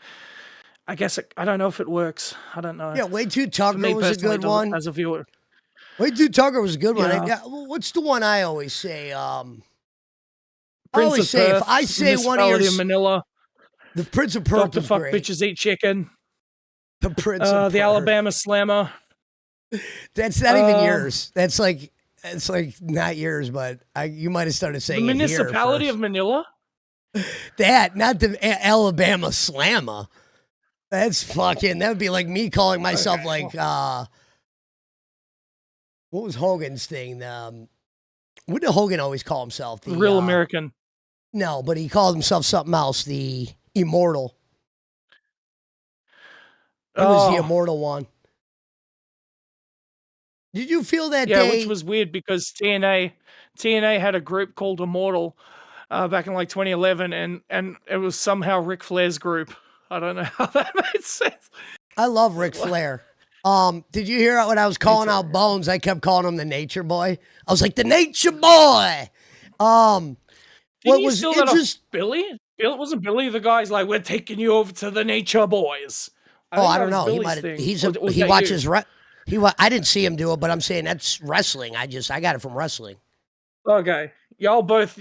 I don't know if it works. I don't know. Yeah, Way Too Tucker was a good one. As a viewer. Way Too Tucker was a good one. Yeah. What's the one I always say? Prince of Perth, if I say one of Municipality of Manila, the Prince of Perth Dr. was Fuck great. Bitches Eat Chicken, The Prince of the Perth. Alabama Slammer. That's not even yours. It's like not yours, but you might have started saying The it here Municipality first. of Manila? That, not the Alabama Slammer. That's fucking, that would be like me calling myself what was Hogan's thing? What did Hogan always call himself? The Real American. No, but he called himself something else, the Immortal. He was the Immortal one. Did you feel that day? Yeah, which was weird because TNA had a group called Immortal back in like 2011, and it was somehow Ric Flair's group. I don't know how that made sense. I love Ric Flair. Did you hear when I was calling out Bones? I kept calling him the Nature Boy. I was like, the Nature Boy. What was interesting? Billy? Wasn't Billy the guy's like, we're taking you over to the Nature Boys? I don't know. He watches. I didn't see him do it, but I'm saying that's wrestling. I got it from wrestling. Okay, y'all both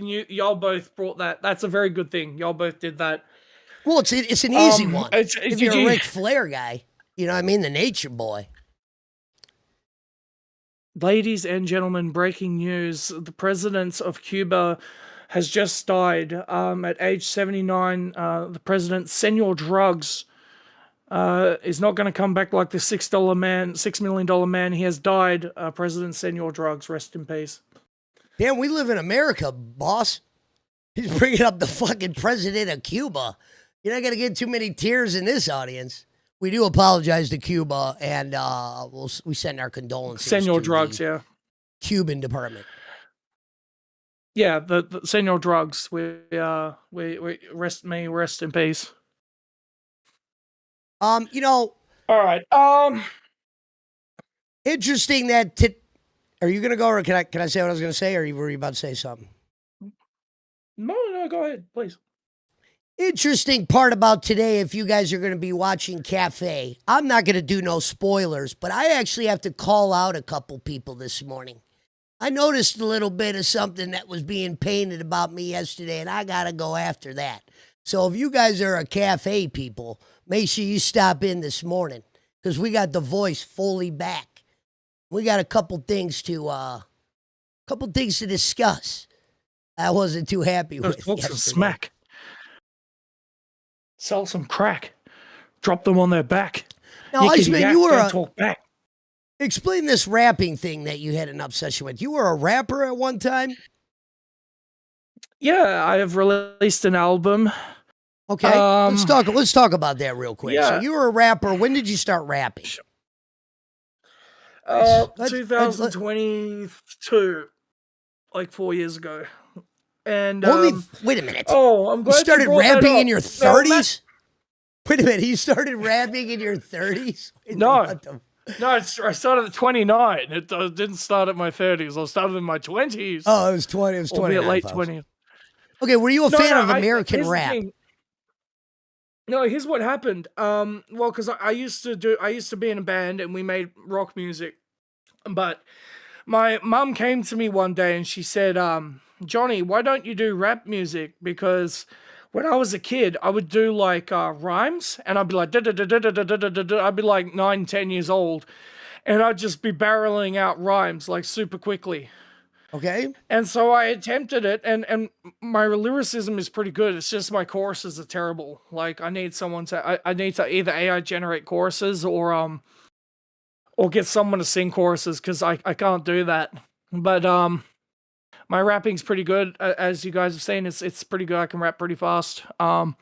brought that. That's a very good thing. Y'all both did that. Well, it's an easy one. If you're a Ric Flair guy. You know what I mean? The nature boy. Ladies and gentlemen, breaking news. The president of Cuba has just died at age 79. The president, Senor Drugs, is not going to come back like the $6 million man. He has died. President Senor Drugs, rest in peace. Damn, we live in America, boss. He's bringing up the fucking president of Cuba. You're not going to get too many tears in this audience. We do apologize to Cuba, and we send our condolences. Senor to Drugs, the yeah. Cuban department. Yeah, the Senor Drugs. We rest in peace. You know. All right. Interesting that. Are you gonna go, or can I say what I was gonna say, or were you about to say something? No, go ahead, please. Interesting part about today, if you guys are going to be watching Cafe, I'm not going to do no spoilers, but I actually have to call out a couple people this morning. I noticed a little bit of something that was being painted about me yesterday, and I got to go after that. So if you guys are a Cafe people, make sure you stop in this morning, because we got the voice fully back. We got a couple things to discuss. I wasn't too happy with Talk some yesterday. smack. Sell some crack. Drop them on their back. Now, Iceman, you were talk back. Explain this rapping thing that you had an obsession with. You were a rapper at one time? Yeah, I have released an album. Okay, let's talk about that real quick. Yeah. So you were a rapper. When did you start rapping? 2022, like 4 years ago. And wait a minute. I'm glad you started you rapping in your No, 30s? Wait a minute, you started rapping in your 30s? No, I started at 29. It didn't start at my 30s. I started in my 20s. Oh, it was 20. It was 20. Late 20s. Okay, were you a fan of American rap? No, here's what happened. Well, because I used to be in a band and we made rock music, but my mum came to me one day and she said, Johnny, why don't you do rap music? Because when I was a kid, I would do like rhymes, and I'd be like, I'd be like 9, 10 years old, and I'd just be barreling out rhymes like super quickly. Okay. And so I attempted it, and my lyricism is pretty good. It's just my choruses are terrible. Like I need I need to either AI generate choruses or get someone to sing choruses, because I can't do that. But my rapping's pretty good, as you guys have seen. It's pretty good. I can rap pretty fast. But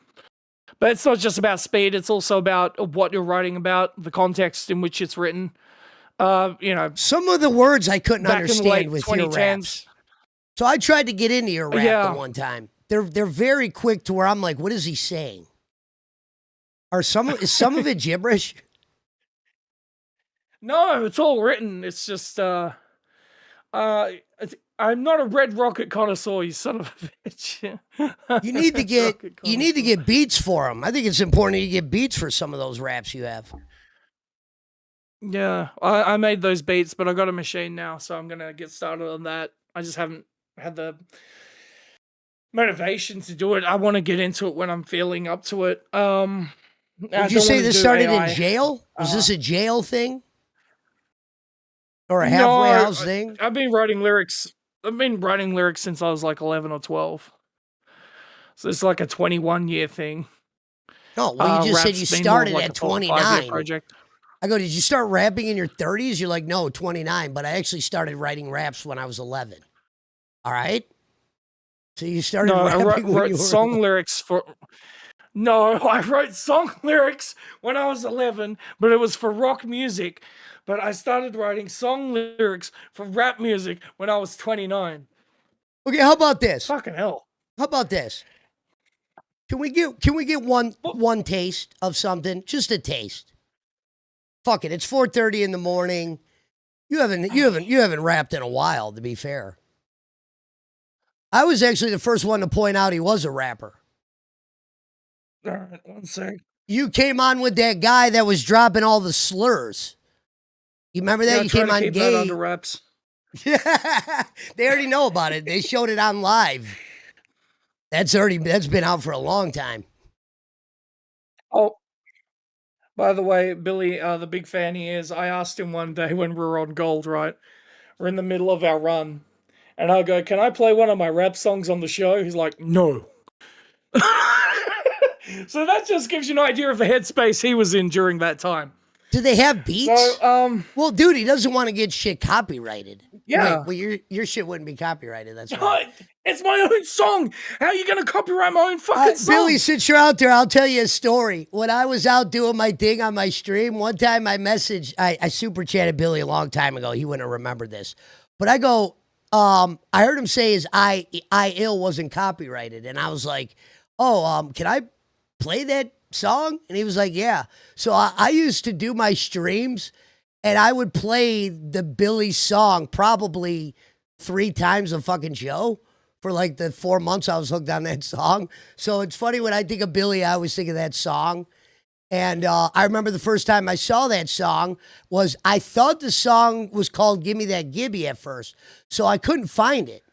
it's not just about speed. It's also about what you're writing about, the context in which it's written. Some of the words I couldn't back in the late understand with your 2010s. raps. So I tried to get into your rap the one time. They're very quick to where I'm like, what is he saying? Is some of it gibberish? No, it's all written. It's just I'm not a Red Rocket connoisseur, you son of a bitch. You need to get beats for them. I think it's important you get beats for some of those raps you have. Yeah, I made those beats, but I got a machine now, so I'm gonna get started on that. I just haven't had the motivation to do it. I want to get into it when I'm feeling up to it. Did you say this started in jail? Was this a jail thing? Or a halfway house thing? I've been writing lyrics. I've been writing lyrics since I was like 11 or 12. So it's like a 21-year thing. Oh, well, you just said you started like at 29. Project. I go, did you start rapping in your 30s? You're like, no, 29. But I actually started writing raps when I was 11. All right? So you started rapping when you were song lyrics for... No, I wrote song lyrics when I was 11, but it was for rock music. But I started writing song lyrics for rap music when I was 29. Okay, how about this? Fucking hell. How about this? Can we get one taste of something? Just a taste. Fuck it. It's 4:30 in the morning. You haven't rapped in a while, to be fair. I was actually the first one to point out he was a rapper. All right, one sec. You came on with that guy that was dropping all the slurs. You remember that? Yeah, you came on keep gay. that under wraps. Yeah, they already know about it. They showed it on live. That's been out for a long time. Oh, By the way, Billy, the big fan he is, I asked him one day when we were on Gold, right? We're in the middle of our run. And I go, can I play one of my rap songs on the show? He's like, no. So that just gives you an idea of the headspace he was in during that time. Do they have beats? So, well, dude, he doesn't want to get shit copyrighted. yeah. Wait, well, your shit wouldn't be copyrighted. That's right. It's my own song. How are you going to copyright my own fucking song? Billy, since you're out there, I'll tell you a story. When I was out doing my thing on my stream, one time I super chatted Billy a long time ago. He wouldn't have remembered this. But I go, I heard him say his I Ill wasn't copyrighted. And I was like, oh, can I play that song? And he was like, yeah. So I used to do my streams and I would play the Billy song probably 3 times a fucking show for like the 4 months I was hooked on that song. So it's funny when I think of Billy, I always think of that song. And I remember the first time I saw that song was I thought the song was called Gimme That Gibby at first. So I couldn't find it.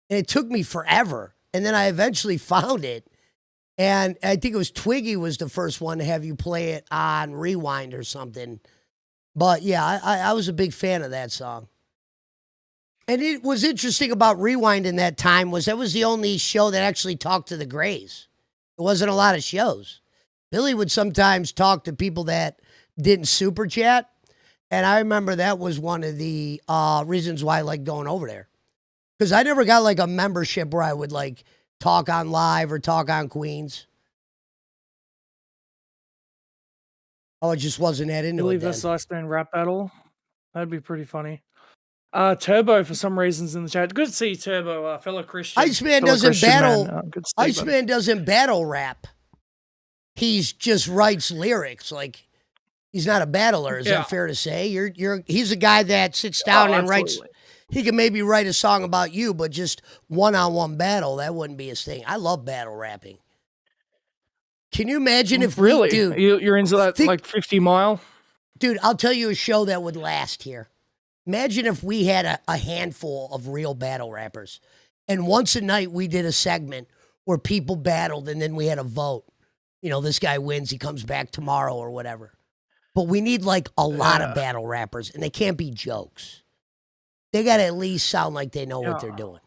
And it took me forever. And then I eventually found it. And I think it was Twiggy was the first one to have you play it on Rewind or something. But yeah, I was a big fan of that song. And it was interesting about Rewind in that time was that was the only show that actually talked to the Grays. There wasn't a lot of shows. Billy would sometimes talk to people that didn't super chat. And I remember that was one of the reasons why I liked going over there. Because I never got like a membership where I would like talk on live or talk on Queens. Oh, it just wasn't that into Billy it then. vs. Iceman rap battle. That'd be pretty funny. Turbo for some reasons in the chat. Good to see you, Turbo, fellow Christian. Iceman doesn't battle. Iceman doesn't battle rap. He's just writes lyrics. Like he's not a battler. Is that fair to say? He's a guy that sits down and writes. He can maybe write a song about you, but just one-on-one battle, that wouldn't be his thing. I love battle rapping. Can you imagine if really, dude, you're into that like 50 Mile? Dude, I'll tell you a show that would last here. Imagine if we had a handful of real battle rappers. And once a night we did a segment where people battled and then we had a vote. You know, this guy wins, he comes back tomorrow or whatever. But we need like a lot of battle rappers and they can't be jokes. They got to at least sound like they know what they're doing.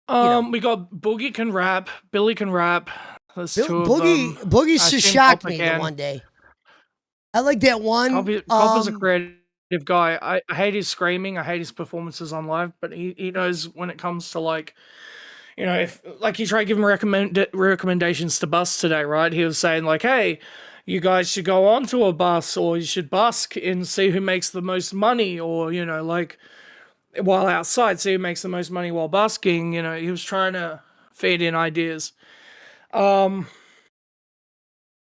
We got Boogie can rap, Billy can rap. There's two of them. Boogie's just shocked me one day. I like that one. Copper's a creative guy. I hate his screaming. I hate his performances on live, but he knows when it comes to like, you know, if like he tried giving recommendations to bus today, right? He was saying like, hey, you guys should go onto a bus or you should busk and see who makes the most money or, you know, like while outside, see who makes the most money while busking. You know, he was trying to feed in ideas.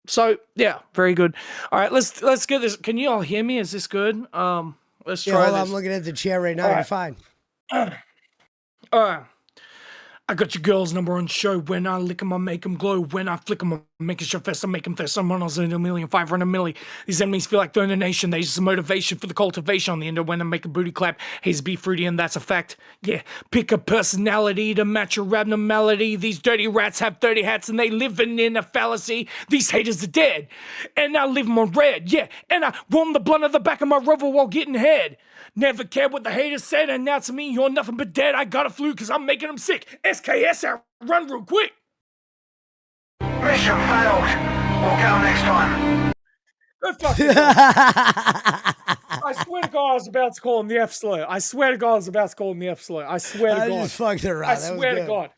So yeah, very good. All right, let's get this. Can you all hear me? Is this good? Let's try this. I'm looking at the chair right now. You're fine. All right. I got your girl's number on show. When I lick 'em, I make 'em glow. When I flick 'em, I make it show fast. I make 'em thirst. I'm on a 1,500,000 milli. These enemies feel like throwing a nation. They use motivation for the cultivation on the end of when I make a booty clap. Haze be fruity and that's a fact. Yeah, pick a personality to match your abnormality. These dirty rats have dirty hats and they living in a fallacy. These haters are dead. And I leave 'em on red. Yeah, and I warm the blunt of the back of my rover while getting head. Never cared what the haters said, and now to me, you're nothing but dead. I got a flu because I'm making them sick. SKS out, run real quick. Mission failed. We'll go next time. Go fuck yourself. I swear to God, I was about to call him the F slur. I swear to God, I was about to call him the F slur. I swear to God. I just fucked around. I swear to God.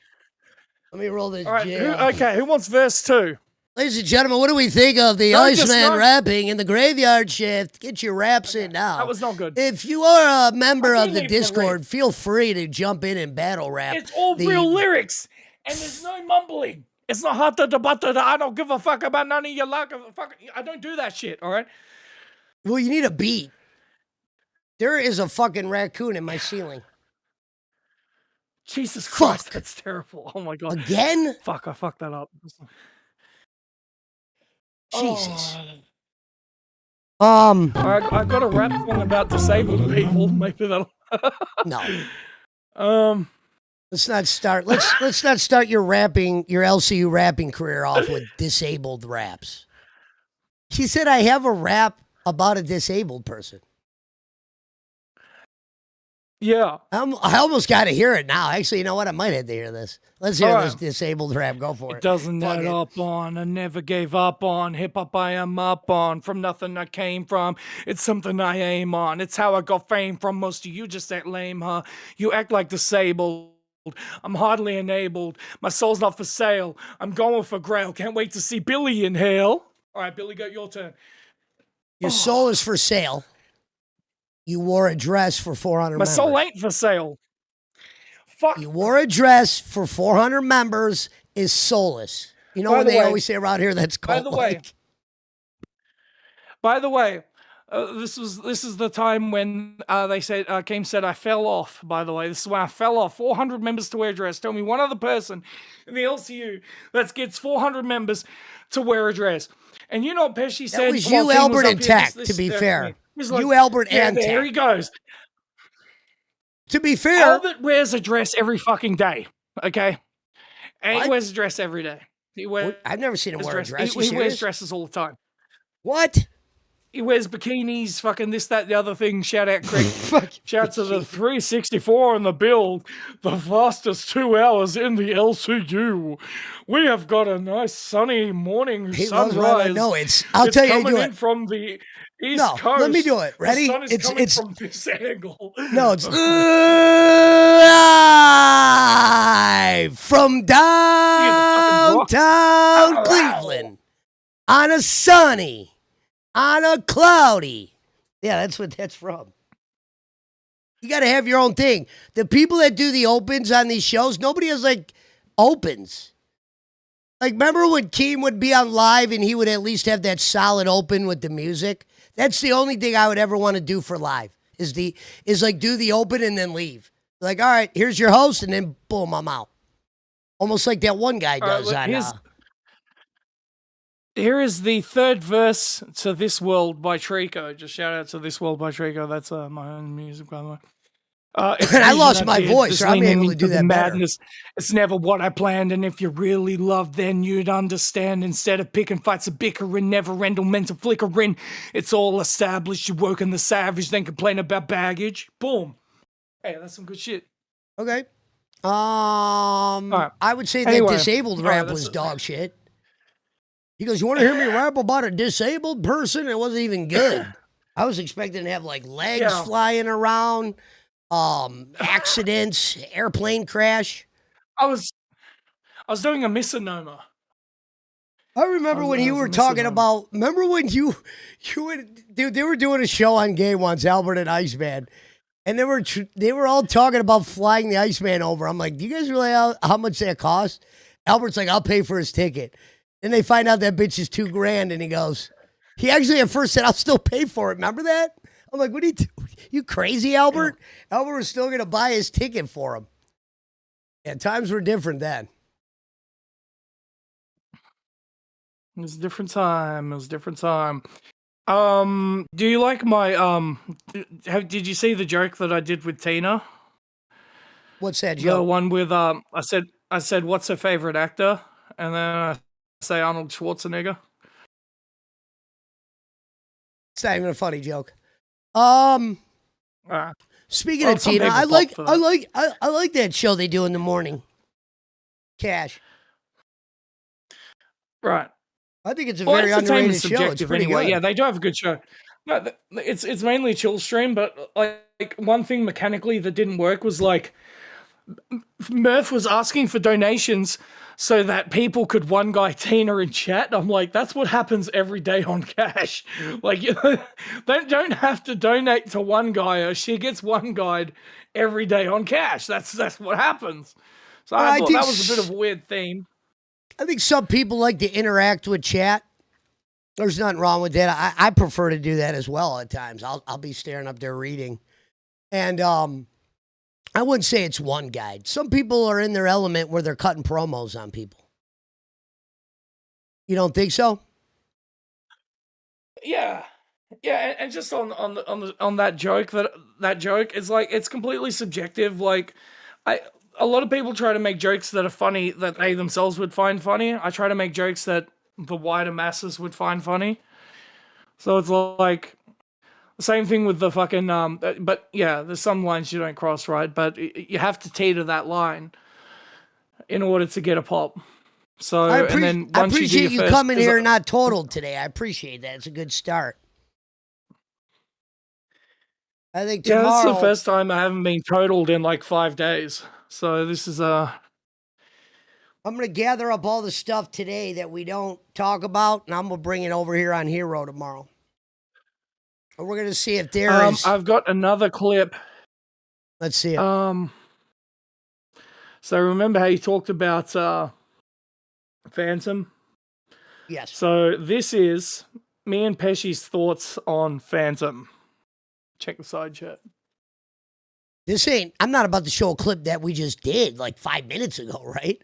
Let me roll this. All right, who wants verse 2? Ladies and gentlemen, what do we think of the Iceman rapping in the graveyard shift? Get your raps in now. That was not good. If you are a member of the Discord, feel free to jump in and battle rap. It's all real lyrics, and there's no mumbling. It's not hot to butter. I don't give a fuck about none of your luck. I don't do that shit, all right? Well, you need a beat. There is a fucking raccoon in my ceiling. Jesus Christ, that's terrible. Oh my God. Again? Fuck, I fucked that up. Jesus. I got a rap song about disabled people. Maybe that'll. No. Let's not start. Let's not start your LCU rapping career off with disabled raps. She said I have a rap about a disabled person. Yeah. I almost got to hear it now. Actually, you know what? I might have to hear this. Let's hear All this right. disabled rap. Go for it. It doesn't Fuck let it. up on. I never gave up on. Hip hop I am up on. From nothing I came from. It's something I aim on. It's how I got fame from. Most of you just act lame, huh? You act like disabled. I'm hardly enabled. My soul's not for sale. I'm going for grail. Can't wait to see Billy inhale. All right, Billy, go your turn. Your soul is for sale. You wore a dress for 400 My members. soul ain't for sale. Fuck. You wore a dress for 400 members is soulless. You know By what the they way- always say around here? That's By cult the way, like. By the way, this is the time when they said Keem said I fell off. By the way, this is when I fell off. 400 members to wear a dress. Tell me one other person in the LCU that gets 400 members to wear a dress. And you know what Pesci said? That was while you, Keem Albert, up and here, Tech, to be fair. He's like, You, Albert, yeah, and there Tech. he goes. To be fair, Albert wears a dress every fucking day. Okay, and What? he wears a dress every day. He wears. I've never seen him wear a dress. He wears dresses all the time. What? He wears bikinis, fucking this, that, the other thing. Shout out, Craig. Fuck. Shout to the 364 on the build. The fastest 2 hours in the LCU. We have got a nice sunny morning He loves sunrise. right. No, it's. I'll tell you how you coming do in it. from the east No, coast. let me do it. Ready? The sun is It's- coming it's- from this angle. No, it's live from fucking rock. downtown Ow. Cleveland on a sunny, on a cloudy. Yeah, that's what that's from. You got to have your own thing. The people that do the opens on these shows, nobody has like opens. Like, remember when Keem would be on live and he would at least have that solid open with the music? That's the only thing I would ever want to do for live is like do the open and then leave. Like, all right, here's your host, and then boom, I'm out. Almost like that one guy All right, does look, on. Here is the third verse to This World by Trico. Just shout out to This World by Trico. That's my own music, by the way. It's I vision lost I my did, voice, this so I'm leaning able to into do the that better. madness. It's never what I planned, and if you really loved, then you'd understand. Instead of picking fights and bickering, never end on mental flickering. It's all established. You work in the savage, then complain about baggage. Boom. Hey, that's some good shit. Okay. right. I would say Anyway, that disabled all right, rap that's was it. dog shit. He goes, "You want to hear me rap about a disabled person?" It wasn't even good. I was expecting to have like legs Yeah. flying around, accidents, airplane crash. I was doing a misnomer. I remember when you was were missing talking them. about. Remember when you would, dude? They were doing a show on Gay once, Albert and Iceman, and they were all talking about flying the Iceman over. I'm like, do you guys really know how much that cost? Albert's like, I'll pay for his ticket. Then they find out that bitch is $2,000, and he goes, he actually at first said, I'll still pay for it. Remember that? I'm like, what are you crazy, Albert? Yeah. Albert was still going to buy his ticket for him. Yeah, times were different then. It was a different time. It was a different time. Do you like my did you see the joke that I did with Tina? What's that The joke? one with I said what's her favorite actor? And then I say Arnold Schwarzenegger. It's not even a funny joke. Ah, Speaking Well, of some Tina, people I pop like for I that. like I like that show they do in the morning. Cash. right. I think it's a Well, very underrated entertainment's show. It's subjective pretty anyway. good. Yeah, they do have a good show. No, it's mainly chill stream, but like one thing mechanically that didn't work was like Murph was asking for donations so that people could one guy Tina in chat. I'm like, that's what happens every day on Cash. Like, you don't have to donate to one guy, or she gets one guide every day on Cash. That's what happens. So Well, I I thought think that was a bit of a weird theme. I think some people like to interact with chat. There's nothing wrong with that. I prefer to do that as well at times. I'll be staring up there reading. And I wouldn't say it's one guide. Some people are in their element where they're cutting promos on people. You don't think so? Yeah, and just on that joke, that joke is like it's completely subjective. Like, a lot of people try to make jokes that are funny that they themselves would find funny. I try to make jokes that the wider masses would find funny. So it's like the same thing with the fucking but yeah, there's some lines you don't cross, right? But you have to teeter that line in order to get a pop. So I and then I once you do appreciate your you first, coming 'cause here not totaled today. I appreciate that. It's a good start. I think yeah, this is the tomorrow. first time I haven't been totaled in like 5 days. So this is I'm going to gather up all the stuff today that we don't talk about, and I'm going to bring it over here on Hero tomorrow. And we're going to see if there is. I've got another clip. Let's see it. So remember how you talked about Phantom? Yes. So this is me and Pesci's thoughts on Phantom. Check the side chat. I'm not about to show a clip that we just did like 5 minutes ago, right?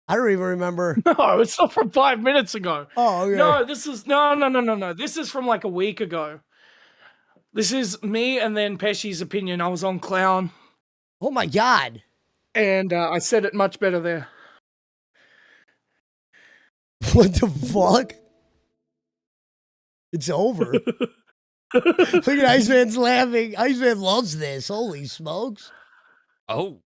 I don't even remember. No, it's not from 5 minutes ago. Oh, okay. No, this is no. This is from like a week ago. This is me and then Pesci's opinion. I was on Clown. Oh my God. And I said it much better there. What the fuck? It's over. Look at Iceman's laughing. Iceman loves this. Holy smokes. Oh.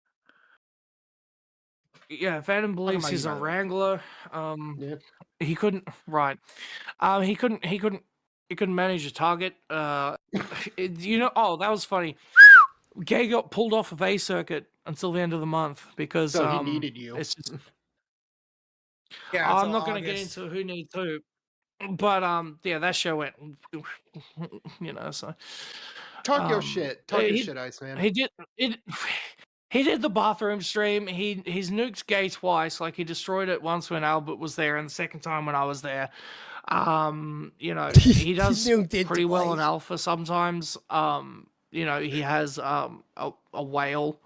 Yeah, Phantom believes he's a wrangler. Yeah. He couldn't he couldn't manage a target. Oh, that was funny. Gay got pulled off of A circuit until the end of the month because So he needed you. It's just, Yeah, I'm not going to get into who needs who, but yeah, that show went, so Talk your shit. Talk your he- shit, Iceman. he did it. He did the bathroom stream. He's nuked Gay twice. Like he destroyed it once when Albert was there, and the second time when I was there. He does Nuked it pretty well in twice. alpha sometimes. He has a whale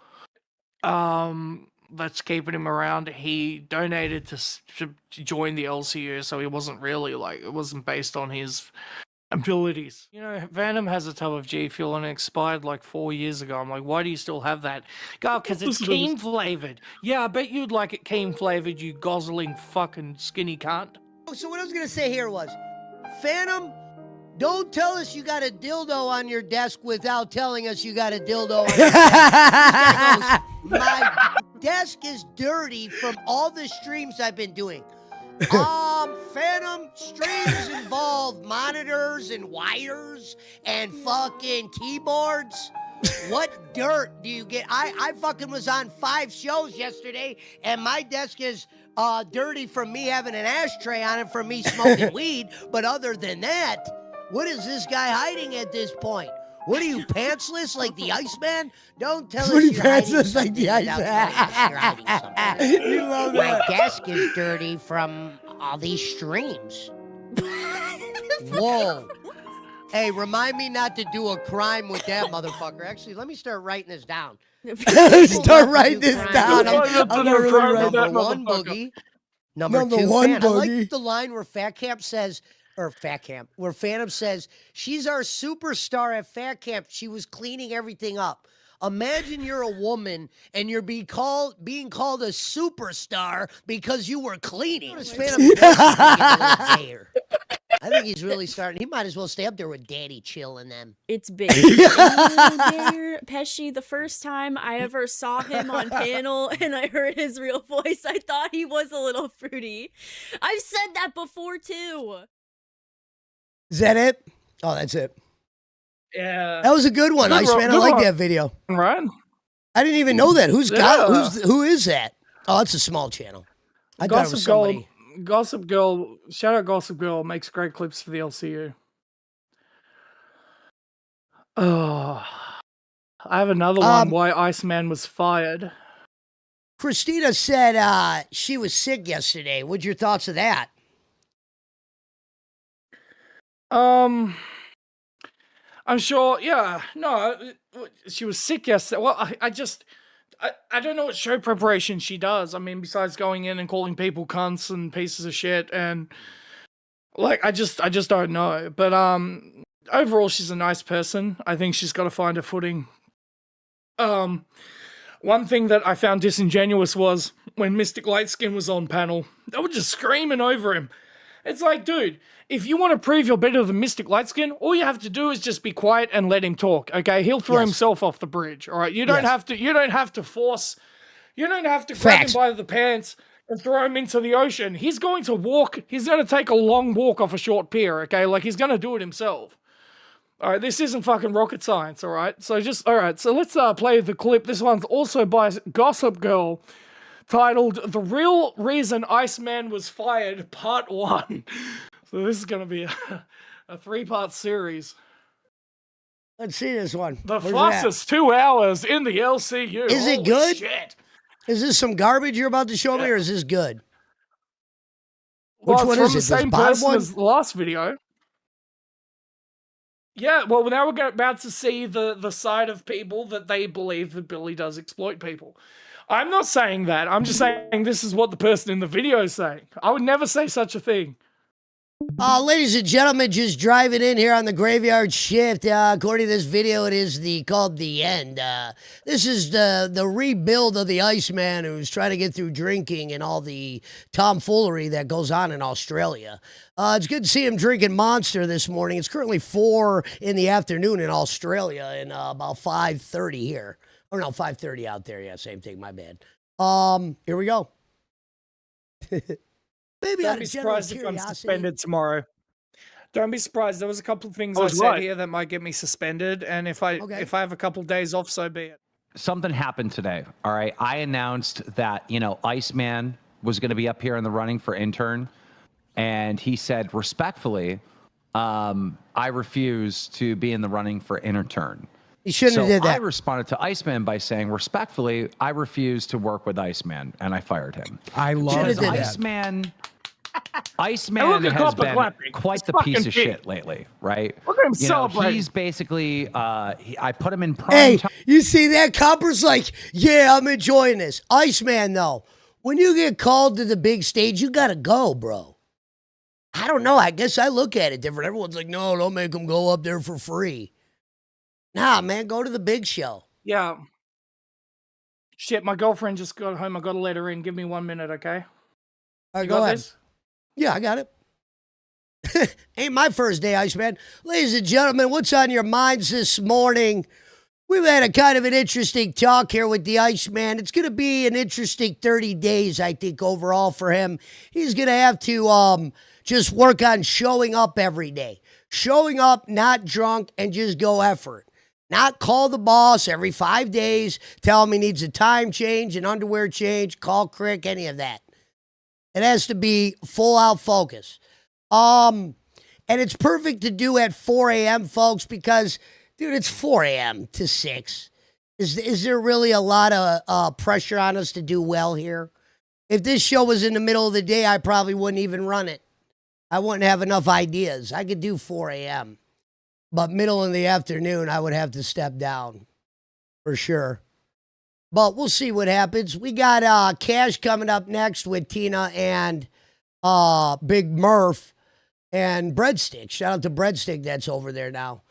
that's keeping him around. He donated to join the LCU, so he wasn't really it wasn't based on his abilities. Venom has a tub of G Fuel and it expired like 4 years ago. I'm like, why do you still have that? Go, because it's keen flavored. Yeah, I bet you'd like it keen flavored, you guzzling fucking skinny cunt. So what I was going to say here was, Phantom, don't tell us you got a dildo on your desk without telling us you got a dildo on your desk. My desk is dirty from all the streams I've been doing. Phantom, streams involve monitors and wires and fucking keyboards. What dirt do you get? I fucking was on 5 shows yesterday, and my desk is dirty from me having an ashtray on it from me smoking weed. But other than that, what is this guy hiding at this point? What are you, pantsless like the Iceman? Don't tell us you're pantsless like the Iceman. You're hiding something. You love that. My desk is dirty from all these streams. Whoa. Hey, remind me not to do a crime with that motherfucker. Actually, let me start writing this down. Start writing this down. I'm gonna really write number 1 boogie. Number 2 1 fan. I like boogie. the line where where Phantom says, she's our superstar at Fat Camp. She was cleaning everything up. Imagine you're a woman and you're being called a superstar because you were cleaning. Phantom I think he's really starting. He might as well stay up there with Daddy Chill and them. It's big. There, Pesci, the first time I ever saw him on panel and I heard his real voice, I thought he was a little fruity. I've said that before too. Is that it? Oh, that's it. Yeah. That was a good one, Iceman. I like that video. Right? I didn't even know that. Who is that? Oh, it's a small channel. I thought it was somebody. Gossip Girl, shout out Gossip Girl, makes great clips for the LCU. Oh, I have another one. Why Iceman was fired. Christina said she was sick yesterday. What's your thoughts of that? I'm sure. Yeah, no, she was sick yesterday. Well, I don't know what show preparation she does. I mean, besides going in and calling people cunts and pieces of shit, and I just don't know. But overall, she's a nice person. I think she's got to find a footing. One thing that I found disingenuous was when Mystic Lightskin was on panel, they were just screaming over him. It's like, dude, if you want to prove you're better than Mystic Lightskin, all you have to do is just be quiet and let him talk. Okay, he'll throw himself off the bridge. All right, you don't have to. You don't have to force. You don't have to grab him by the pants and throw him into the ocean. He's going to walk. He's going to take a long walk off a short pier. Okay, like he's going to do it himself. All right, this isn't fucking rocket science. All right, so let's play the clip. This one's also by Gossip Girl, titled "The Real Reason Iceman Was Fired, Part 1." So this is going to be a 3-part series. Let's see this one. The fastest 2 hours in the LCU. Is it good? Shit. Is this some garbage you're about to show me, or is this good? Well, Which one is it? the same person as the last video. Yeah, well, now we're about to see the side of people that they believe that Billy does exploit people. I'm not saying that. I'm just saying this is what the person in the video is saying. I would never say such a thing. Ladies and gentlemen, just driving in here on the Graveyard Shift. According to this video, it is called The End. This is the rebuild of the Iceman who's trying to get through drinking and all the tomfoolery that goes on in Australia. It's good to see him drinking Monster this morning. It's currently 4 in the afternoon in Australia and about 5:30 here. Or no, 5:30 out there. Yeah, same thing. My bad. Here we go. Maybe Don't be surprised if I'm suspended tomorrow. Don't be surprised. There was a couple of things I said here that might get me suspended, and if I have a couple of days off, so be it. Something happened today. All right, I announced that Iceman was going to be up here in the running for intern, and he said respectfully, I refuse to be in the running for intern. You shouldn't have did that. I responded to Iceman by saying, respectfully, I refuse to work with Iceman, and I fired him. I love Iceman. Iceman has been quite the piece of shit lately, right? Look at him celebrating. He's basically, I put him in prime time. You see that? Copper's like, yeah, I'm enjoying this. Iceman, though, when you get called to the big stage, you gotta go, bro. I don't know. I guess I look at it different. Everyone's like, no, don't make him go up there for free. Nah, man, go to the big show. Yeah. Shit, my girlfriend just got home. I got to let her in. Give me 1 minute, okay? All right, go ahead. This? Yeah, I got it. Ain't my first day, Iceman. Ladies and gentlemen, what's on your minds this morning? We've had a kind of an interesting talk here with the Iceman. It's going to be an interesting 30 days, I think, overall for him. He's going to have to just work on showing up every day. Showing up, not drunk, and just go effort. Not call the boss every 5 days, tell him he needs a time change, an underwear change, call Crick, any of that. It has to be full out focus. And it's perfect to do at 4 a.m., folks, because, dude, it's 4 a.m. to 6. Is there really a lot of pressure on us to do well here? If this show was in the middle of the day, I probably wouldn't even run it. I wouldn't have enough ideas. I could do 4 a.m., but middle of the afternoon, I would have to step down for sure. But we'll see what happens. We got Cash coming up next with Tina and Big Murph and Breadstick. Shout out to Breadstick that's over there now.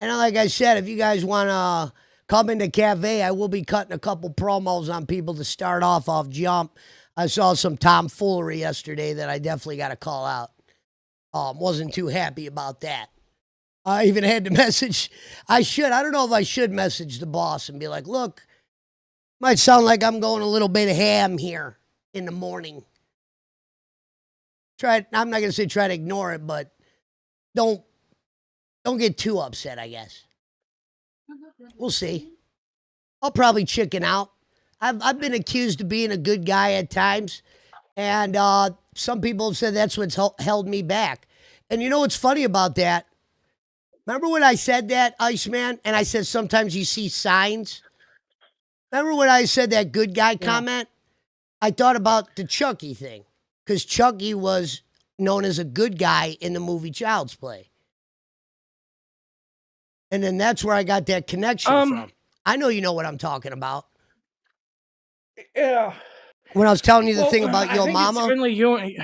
And like I said, if you guys want to come into Cafe, I will be cutting a couple promos on people to start off jump. I saw some tomfoolery yesterday that I definitely got to call out. Wasn't too happy about that. I even had to message. I don't know if I should message the boss and be like, look, might sound like I'm going a little bit ham here in the morning. I'm not going to say try to ignore it, but don't get too upset, I guess. We'll see. I'll probably chicken out. I've been accused of being a good guy at times, and some people have said that's what's held me back. And you know what's funny about that? Remember when I said that, Iceman? And I said sometimes you see signs? Remember when I said that good guy comment? I thought about the Chucky thing. Because Chucky was known as a good guy in the movie Child's Play. And then that's where I got that connection from. I know you know what I'm talking about. Yeah. When I was telling you the thing about your mama. It's only you.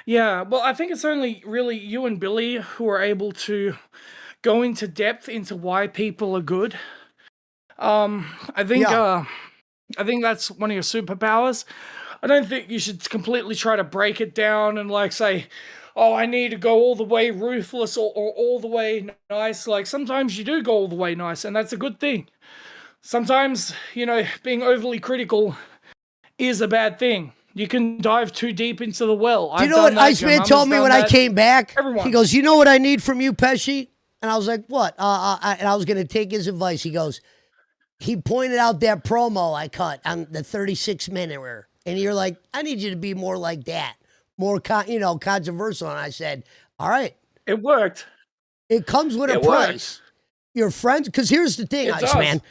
Yeah, well, I think it's only really you and Billy who are able to go into depth into why people are good. I think that's one of your superpowers. I don't think you should completely try to break it down and like say, oh, I need to go all the way ruthless or all the way nice. Like sometimes you do go all the way nice, and that's a good thing. Sometimes, being overly critical is a bad thing. You can dive too deep into the well. Do you know what Iceman told me when I came back? Everyone. He goes, you know what I need from you, Pesci? And I was like, what? And I was going to take his advice. He goes, he pointed out that promo I cut on the 36-minute. And you're like, I need you to be more like that. More, controversial. And I said, all right. It worked. It comes with a price. Your friends, because here's the thing, Iceman.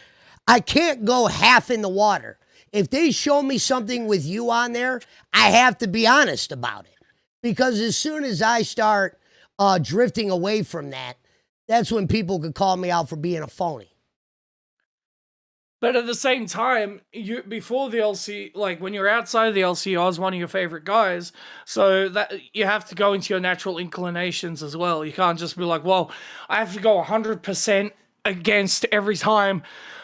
I can't go half in the water. If they show me something with you on there, I have to be honest about it. Because as soon as I start drifting away from that, that's when people could call me out for being a phony. But at the same time, before the LC, like when you're outside of the LC, I was one of your favorite guys. So that you have to go into your natural inclinations as well. You can't just be like, well, I have to go 100% against every time.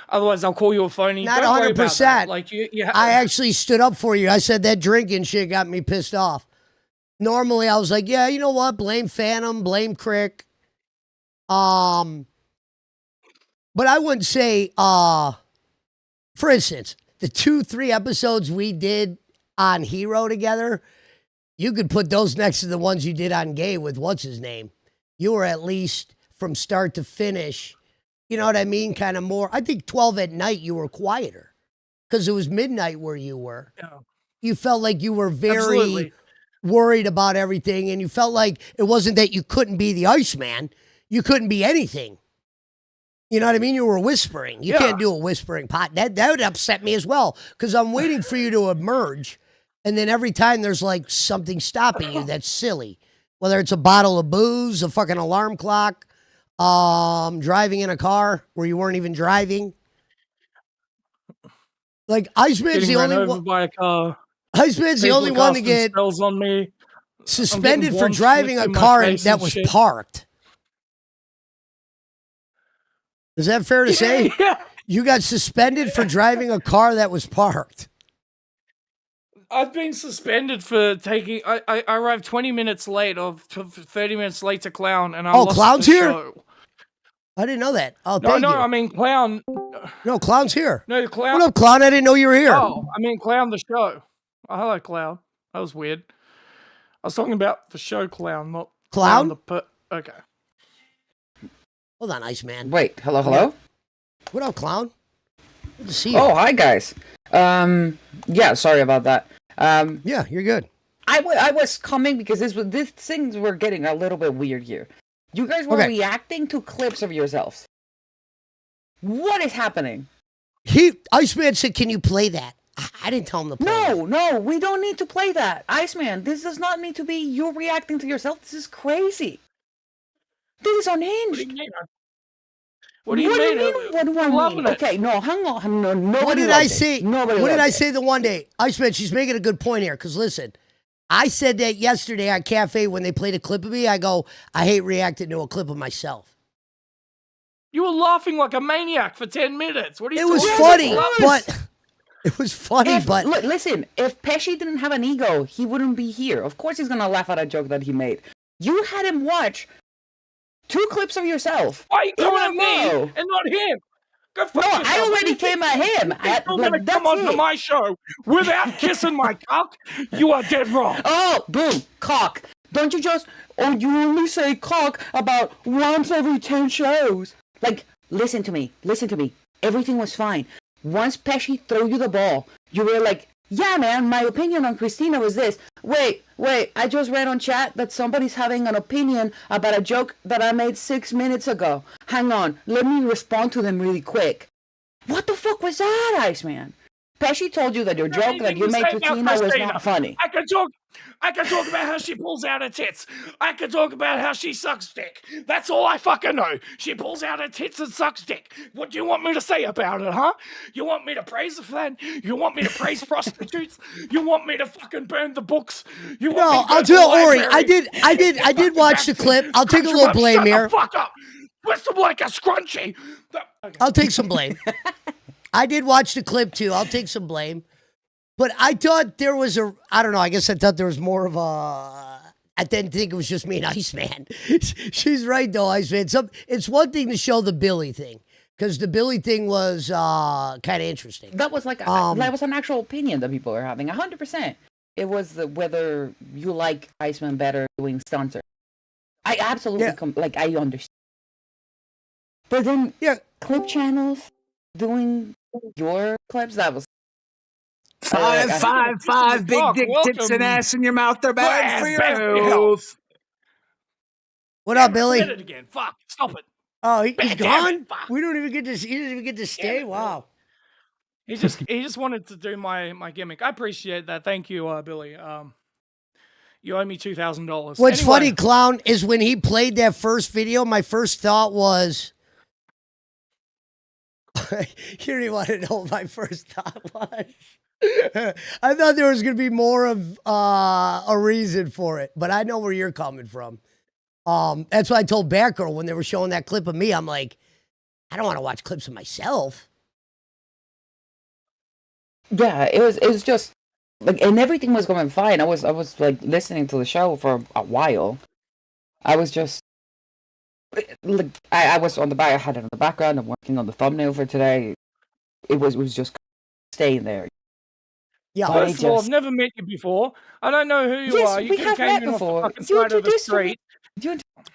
Otherwise, I'll call you a phony. Not Don't worry 100%. about that. Like I actually stood up for you. I said that drinking shit got me pissed off. Normally, I was like, yeah, you know what? Blame Phantom, blame Crick. But I wouldn't say, for instance, the 2-3 episodes we did on Hero together, you could put those next to the ones you did on Gay with what's his name. You were at least from start to finish. You know what I mean? Kind of more. I think 12 at night you were quieter because it was midnight where you were. Yeah. You felt like you were very worried about everything, and you felt like it wasn't that you couldn't be the Iceman. You couldn't be anything. You know what I mean? You were whispering. You can't do a whispering pot. That would upset me as well because I'm waiting for you to emerge, and then every time there's like something stopping you that's silly, whether it's a bottle of booze, a fucking alarm clock, driving in a car where you weren't even driving. Like Iceman's the only one. By a car. Iceman's the only one to get on me. suspended for driving a car that was parked. Is that fair to say? Yeah. You got suspended for driving a car that was parked. I've been suspended for taking. I arrived 20 minutes late, or 30 minutes late to Clown, and I lost Clown's the here? show. I didn't know that. Oh, No, thank you. I mean Clown. No, Clown's here. No, Clown. What up, Clown? I didn't know you were here. Oh, I mean Clown the show. Oh, hello, Clown. That was weird. I was talking about the show Clown, not Clown? Okay. Hold on, Iceman. Wait, hello? What up, Clown? Good to see you. Oh, hi, guys. Yeah, sorry about that. Yeah, you're good. I was coming because these things were getting a little bit weird here. You guys were reacting to clips of yourselves. What is happening? Iceman said, can you play that? I didn't tell him to play that. No, we don't need to play that. Iceman, this does not need to be you reacting to yourself. This is crazy. This is unhinged. What do you mean? What do I mean? Okay, no, hang on. No, What did I say? What did I say the one day? Iceman, she's making a good point here. Because listen, I said that yesterday on Cafe when they played a clip of me. I go, I hate reacting to a clip of myself. You were laughing like a maniac for 10 minutes. What are you It was funny, but it was funny, but listen, if Pesci didn't have an ego, he wouldn't be here. Of course he's gonna laugh at a joke that he made. You had him watch 2 clips of yourself. Why are you coming at me and not him? Go fuck yourself. I already came at him. You're gonna come onto my show without kissing my cock? You are dead wrong. Oh, boom, cock. Don't you just, you only say cock about once every 10 shows. Like, listen to me. Everything was fine. Once Pesci threw you the ball, you were like, yeah, man, my opinion on Christina was this. Wait, I just read on chat that somebody's having an opinion about a joke that I made 6 minutes ago. Hang on, let me respond to them really quick. What the fuck was that, Iceman? Pesci told you that your joke that you made to Tina was not funny. I can talk about how she pulls out her tits. I can talk about how she sucks dick. That's all I fucking know. She pulls out her tits and sucks dick. What do you want me to say about it, huh? You want me to praise the fan? You want me to praise prostitutes? You want me to fucking burn the books? I'll do it, Ori. I did watch the clip. I'll take a little blame here. Fuck up. Twist them like a scrunchie. I'll take some blame. I did watch the clip too. I'll take some blame. But I thought there was I don't know, I guess I thought there was more of a, I didn't think it was just me and Iceman. She's right though, Iceman. It's one thing to show the Billy thing, because the Billy thing was kind of interesting. That was like that was an actual opinion that people were having. 100%. It was whether you like Iceman better doing stunts. I absolutely I understand. But then clip channels doing your clips, that was five, big dick tits and ass in your mouth. They're bad for your health. What up, Billy? Did it again. Fuck. Stop it. Oh, he's gone? We don't even get to. He doesn't even get to stay. Wow. He just wanted to do my gimmick. I appreciate that. Thank you, Billy. You owe me $2,000. What's funny, Clown, is when he played that first video, my first thought was, you don't even want to know what my first thought was. I thought there was going to be more of a reason for it, but I know where you're coming from. That's why I told Batgirl when they were showing that clip of me, I'm like, I don't want to watch clips of myself. Yeah, it was just like, and everything was going fine. I was like listening to the show for a while. I was just like, I was on the back. I had it on the background. I'm working on the thumbnail for today. It was just staying there. Yeah, first of all, I've never met you befefore. I don't know who you are. You we could have have met came in off the before. fucking side of the street.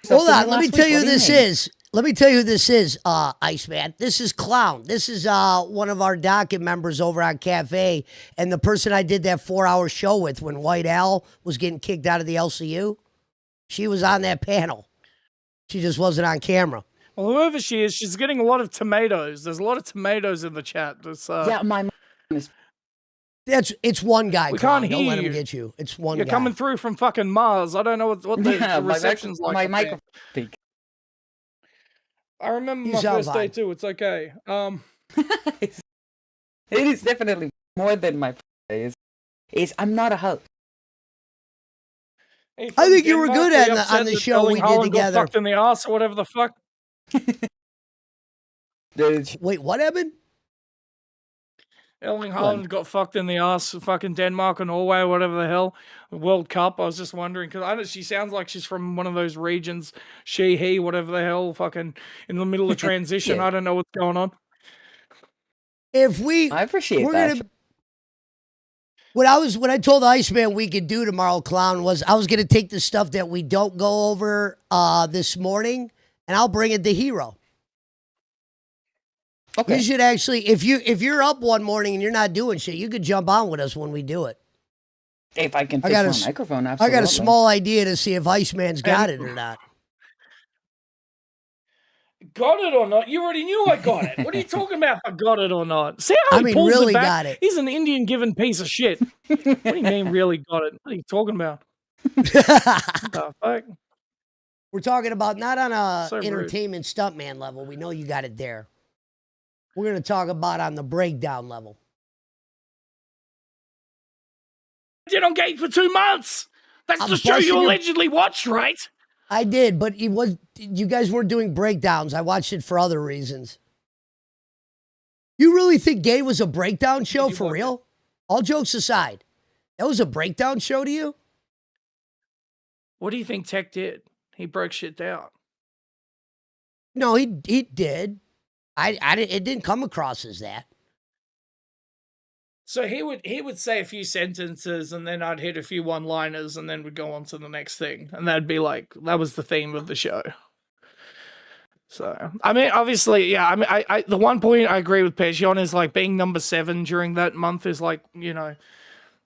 Hold on, let me tell you who this is. Let me tell you who this is, Iceman. This is Clown. This is one of our docket members over on Cafe, and the person I did that 4-hour show with when White Al was getting kicked out of the LCU. She was on that panel. She just wasn't on camera. Well, whoever she is, she's getting a lot of tomatoes. There's a lot of tomatoes in the chat. Yeah, my mom is. It's one guy. We Clown. can't Don't hear let him you. get you. It's one You're guy. coming through from fucking Mars. I don't know what the reception's like. My up there. microphone peak. I remember You my sound first day fine. too. It's okay. It is definitely more than my days. I'm not a host. Hey, I think from you were Denmark, good were at you on upset the that show we Erling did Haaland got together. fucked in the ass or whatever the fuck. Wait, what happened? Erling Haaland got fucked in the ass, fucking Denmark or Norway or whatever the hell. World Cup. I was just wondering because I know she sounds like she's from one of those regions. She, he, whatever the hell, fucking in the middle of transition. Yeah. I don't know what's going on. I appreciate we're that. Gonna, what I told Iceman we could do tomorrow, Clown, was I was gonna take the stuff that we don't go over this morning, and I'll bring it to Hero. Okay. You should actually, if you're up one morning and you're not doing shit, you could jump on with us when we do it. If I can fix got my microphone, absolutely. I got a small idea to see if Iceman's got it or not. Got it or not? You already knew I got it. What are you talking about? I got it or not? See how I he mean, pulls really it back? got it. He's an Indian given piece of shit. What do you mean really got it? What are you talking about? What the fuck? We're talking about not on a So rude. entertainment stuntman level. We know you got it there. We're going to talk about on the breakdown level. Did on Gate for 2 months. That's I'm the show busting you your- allegedly watched, right? I did, but you guys weren't doing breakdowns. I watched it for other reasons. You really think Gay was a breakdown show for real? All jokes aside, that was a breakdown show to you? What do you think Tech did? He broke shit down. No, he did. It didn't come across as that. So he would say a few sentences and then I'd hit a few one-liners and then we'd go on to the next thing. And that'd be like, that was the theme of the show. So, I mean, obviously, yeah, I mean, I the one point I agree with Pesci on is like being number 7 during that month is like, you know,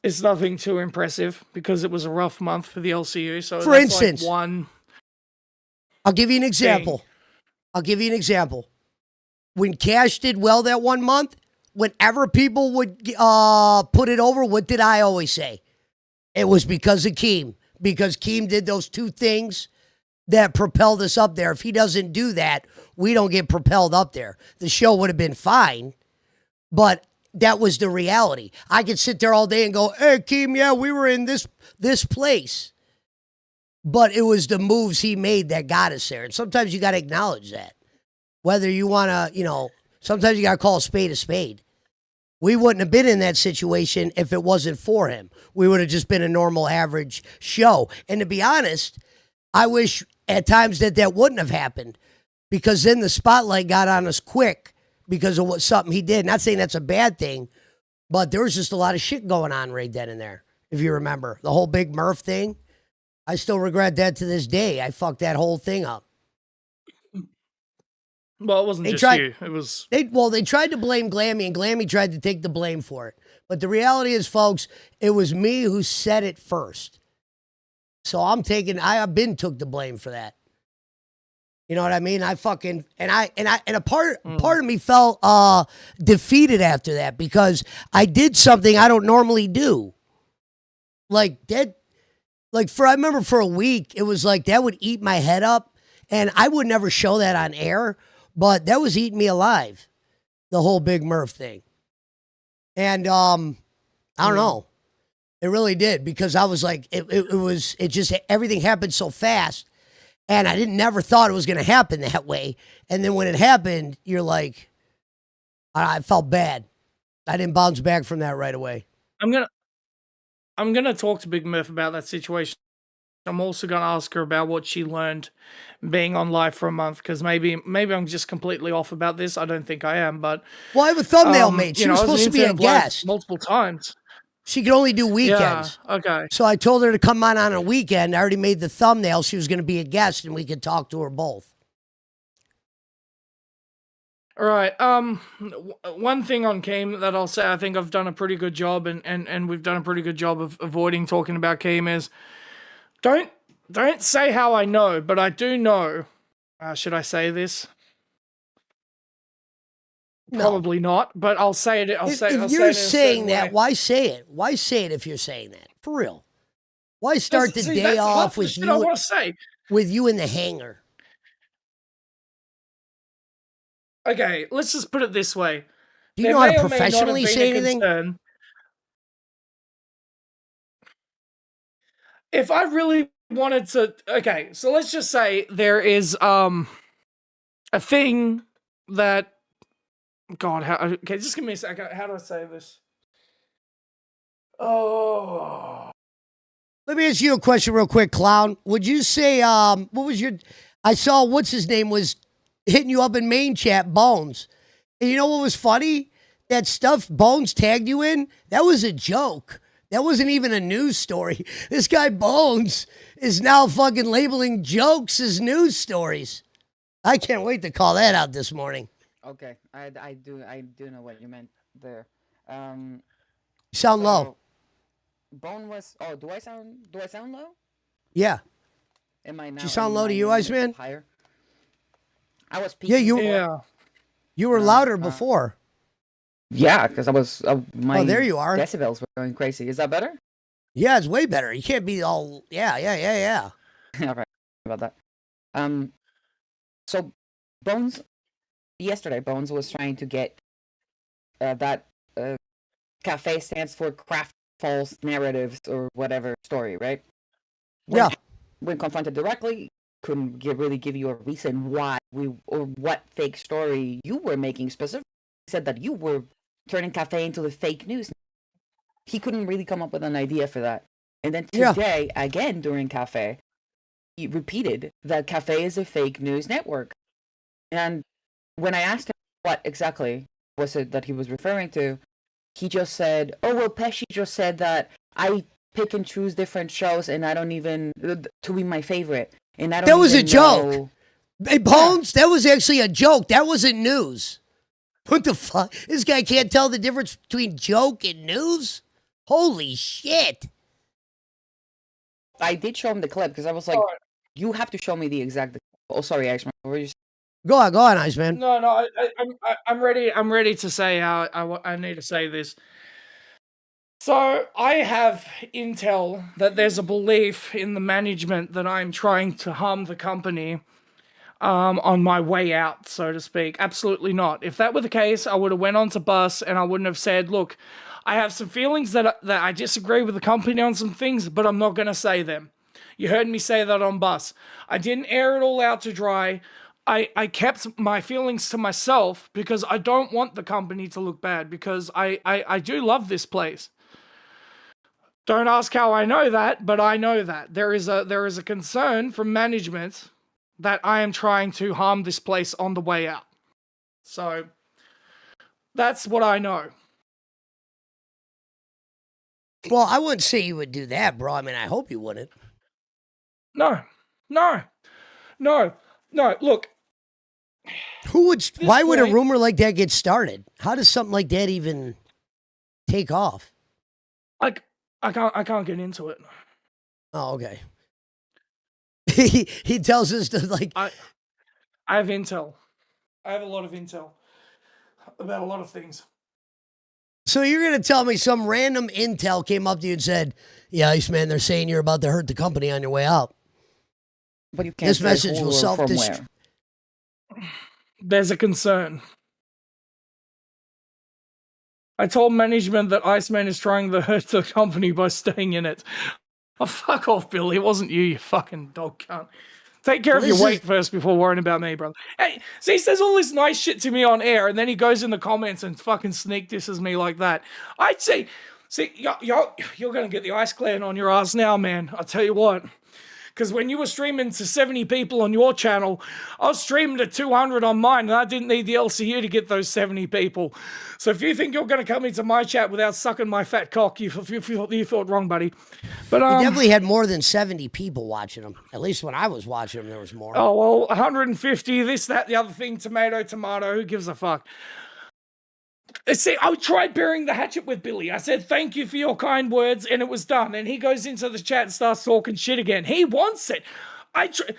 it's nothing too impressive because it was a rough month for the LCU. So For that's instance, like one. I'll give you an example. When Cash did well that one month, whenever people would put it over, what did I always say? It was because of Keem. Because Keem did those 2 things that propelled us up there. If he doesn't do that, we don't get propelled up there. The show would have been fine, but that was the reality. I could sit there all day and go, hey, Keem, yeah, we were in this place. But it was the moves he made that got us there. And sometimes you got to acknowledge that. Whether you want to, sometimes you got to call a spade a spade. We wouldn't have been in that situation if it wasn't for him. We would have just been a normal average show. And to be honest, I wish at times that wouldn't have happened, because then the spotlight got on us quick because of something he did. Not saying that's a bad thing, but there was just a lot of shit going on right then and there. If you remember the whole Big Murph thing, I still regret that to this day. I fucked that whole thing up. Well, it wasn't just you. It was they tried to blame Glammy, and Glammy tried to take the blame for it. But the reality is, folks, it was me who said it first. So I've been took the blame for that. You know what I mean? I fucking and a part of me felt defeated after that, because I did something I don't normally do. I remember for a week, it was like that would eat my head up, and I would never show that on air. But that was eating me alive, the whole Big Murph thing. And I don't know. It really did, because I was like, it just, everything happened so fast. And I never thought it was going to happen that way. And then when it happened, you're like, I felt bad. I didn't bounce back from that right away. I'm gonna talk to Big Murph about that situation. I'm also going to ask her about what she learned being on live for a month, because maybe I'm just completely off about this. I don't think I am, but well, I have a thumbnail made. She was supposed to be a guest multiple times. She could only do weekends. Yeah, okay. So I told her to come on a weekend. I already made the thumbnail. She was going to be a guest, and we could talk to her both. All right. One thing on Keem that I'll say, I think I've done a pretty good job, and we've done a pretty good job of avoiding talking about Keem is, Don't say how I know, but I do know. Should I say this? No. Probably not, but I'll say it. If you're saying that, why say it? Why say it if you're saying that? For real. Why start the day off with you? I want to say with you in the hangar. Okay, let's just put it this way. Do you know how to professionally say anything? If I really wanted to, okay, so let's just say there is a thing that, God, okay, just give me a second. How do I say this? Oh, let me ask you a question real quick, clown. Would you say what was your? I saw what's his name was hitting you up in main chat, Bones. And you know what was funny? That stuff Bones tagged you in, that was a joke. That wasn't even a news story. This guy Bones is now fucking labeling jokes as news stories. I can't wait to call that out this morning. Okay, I do know what you meant there. You sound low. Bone was. Oh, do I sound low? Yeah. Am I now? Do you sound low to you, Iceman? Higher. I was peaking. Yeah, you were louder before. Yeah, because I was. My there you are. Decibels were going crazy. Is that better? Yeah, it's way better. You can't be all. Yeah. All right, about that. So Bones. Yesterday, Bones was trying to get that cafe stands for craft false narratives or whatever story, right? When confronted directly, couldn't really give you a reason why or what fake story you were making specifically. He said that you were turning cafe into the fake news. He couldn't really come up with an idea for that. And then today, again during cafe, he repeated that cafe is a fake news network. And when I asked him what exactly was it that he was referring to, he just said, "Oh well, Pesci just said that I pick and choose different shows, and I don't even to be my favorite." And I don't. That was a joke. Know... Hey, Bones, that was actually a joke. That wasn't news. What the fuck? This guy can't tell the difference between joke and news? Holy shit! I did show him the clip because I was like, "You have to show me the exact." Oh, sorry, Iceman. What were you saying? Go on, Iceman. No, I'm ready. I'm ready to say how I need to say this. So I have intel that there's a belief in the management that I'm trying to harm the company on my way out, so to speak. Absolutely not. If that were the case, I would have went on to Bus and I wouldn't have said, "Look, I have some feelings that I disagree with the company on some things, but I'm not going to say them." You heard me say that on Bus. I didn't air it all out to dry. I kept my feelings to myself because I don't want the company to look bad, because I do love this place. Don't ask how I know that, but I know that there is a concern from management that I am trying to harm this place on the way out. So that's what I know. Well, I wouldn't say you would do that, bro. I mean, I hope you wouldn't. No. Look. Why would a rumor like that get started? How does something like that even take off? I can't get into it. Oh, okay. he tells us to like. I have intel. I have a lot of intel about a lot of things. So you're gonna tell me some random intel came up to you and said, "Yeah, Iceman, they're saying you're about to hurt the company on your way out." But you can't. This say message who will or from self-destruct. where. There's a concern. I told management that Iceman is trying to hurt the company by staying in it. Oh, fuck off, Billy. It wasn't you, you fucking dog cunt. Take care of your weight first before worrying about me, brother. Hey, see, he says all this nice shit to me on air, and then he goes in the comments and fucking sneak disses me like that. I'd say, you're going to get the Ice Clan on your ass now, man. I'll tell you what. Because when you were streaming to 70 people on your channel, I was streaming to 200 on mine, and I didn't need the LCU to get those 70 people. So if you think you're going to come into my chat without sucking my fat cock, you thought wrong, buddy. But He definitely had more than 70 people watching him. At least when I was watching him, there was more. Oh, well, 150, this, that, the other thing, tomato, who gives a fuck? See, I tried burying the hatchet with Billy. I said, thank you for your kind words, and it was done. And he goes into the chat and starts talking shit again. He wants it.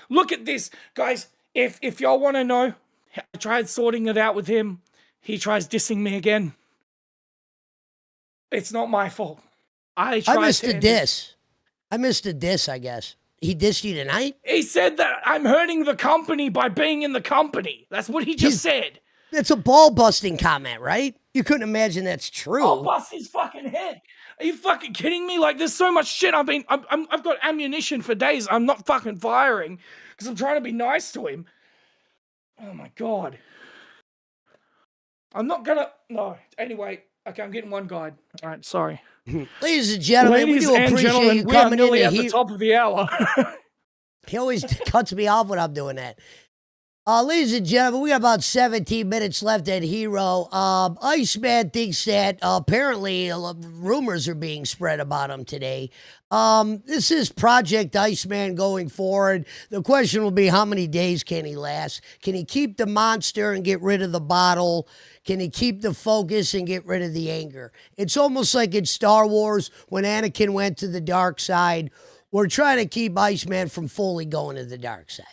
Look at this. Guys, if y'all want to know, I tried sorting it out with him. He tries dissing me again. It's not my fault. I missed a diss. I missed a diss, I guess. He dissed you tonight? He said that I'm hurting the company by being in the company. That's what he just said. It's a ball-busting comment, right? You couldn't imagine that's true. I'll bust his fucking head. Are you fucking kidding me? Like, there's so much shit. I've got ammunition for days. I'm not fucking firing because I'm trying to be nice to him. Oh my God. I'm not gonna. No. Anyway, okay, I'm getting one guide. All right, sorry. Ladies and gentlemen, we do appreciate you coming in. At the top of the hour. He always cuts me off when I'm doing that. Ladies and gentlemen, we got about 17 minutes left at Hero. Iceman thinks that apparently rumors are being spread about him today. This is Project Iceman going forward. The question will be, how many days can he last? Can he keep the monster and get rid of the bottle? Can he keep the focus and get rid of the anger? It's almost like in Star Wars when Anakin went to the dark side. We're trying to keep Iceman from fully going to the dark side.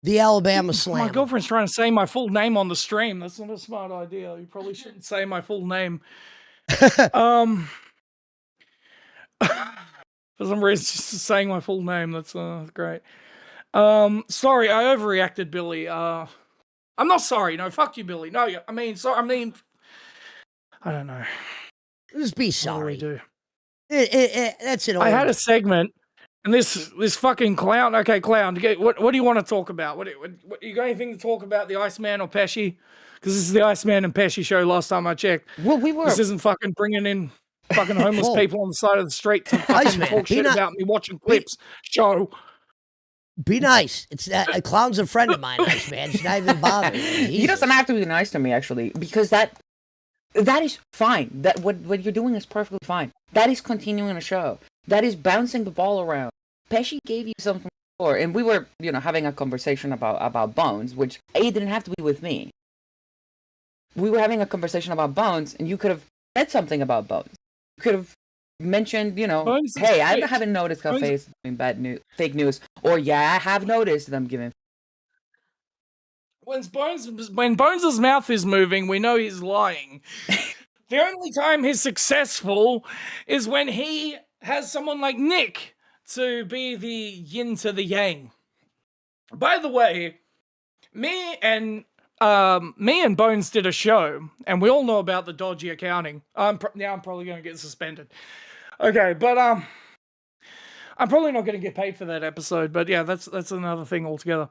The Alabama Slam. My girlfriend's trying to say my full name on the stream. That's not a smart idea. You probably shouldn't say my full name. For some reason, just saying my full name. That's great. Sorry, I overreacted, Billy. I'm not sorry. No, fuck you, Billy. No, I mean, I don't know. Just be sorry. What do That's it. I had a segment. And this fucking clown. Okay, clown. What do you want to talk about? What you got anything to talk about? The Iceman or Pesci? Because this is the Iceman and Pesci show. Last time I checked. Well, we were. This isn't fucking bringing in fucking homeless people on the side of the street to fucking talk shit about me watching clips. Show. Be nice. It's a clown's a friend of mine, Iceman. It's not even bothering me. He doesn't have to be nice to me, actually, because that is fine. That what you're doing is perfectly fine. That is continuing a show. That is bouncing the ball around. Pesci gave you something before, and we were, having a conversation about Bones, which it didn't have to be with me. We were having a conversation about Bones, and you could have said something about Bones. You could have mentioned, hey, I haven't noticed Cafe's doing fake news, or yeah, I have noticed them giving. When Bones' mouth is moving, we know he's lying. The only time he's successful is when he has someone like Nick to be the yin to the yang. By the way, me and Bones did a show, and we all know about the dodgy accounting. Now I'm probably going to get suspended. Okay, but I'm probably not going to get paid for that episode, but yeah, that's another thing altogether.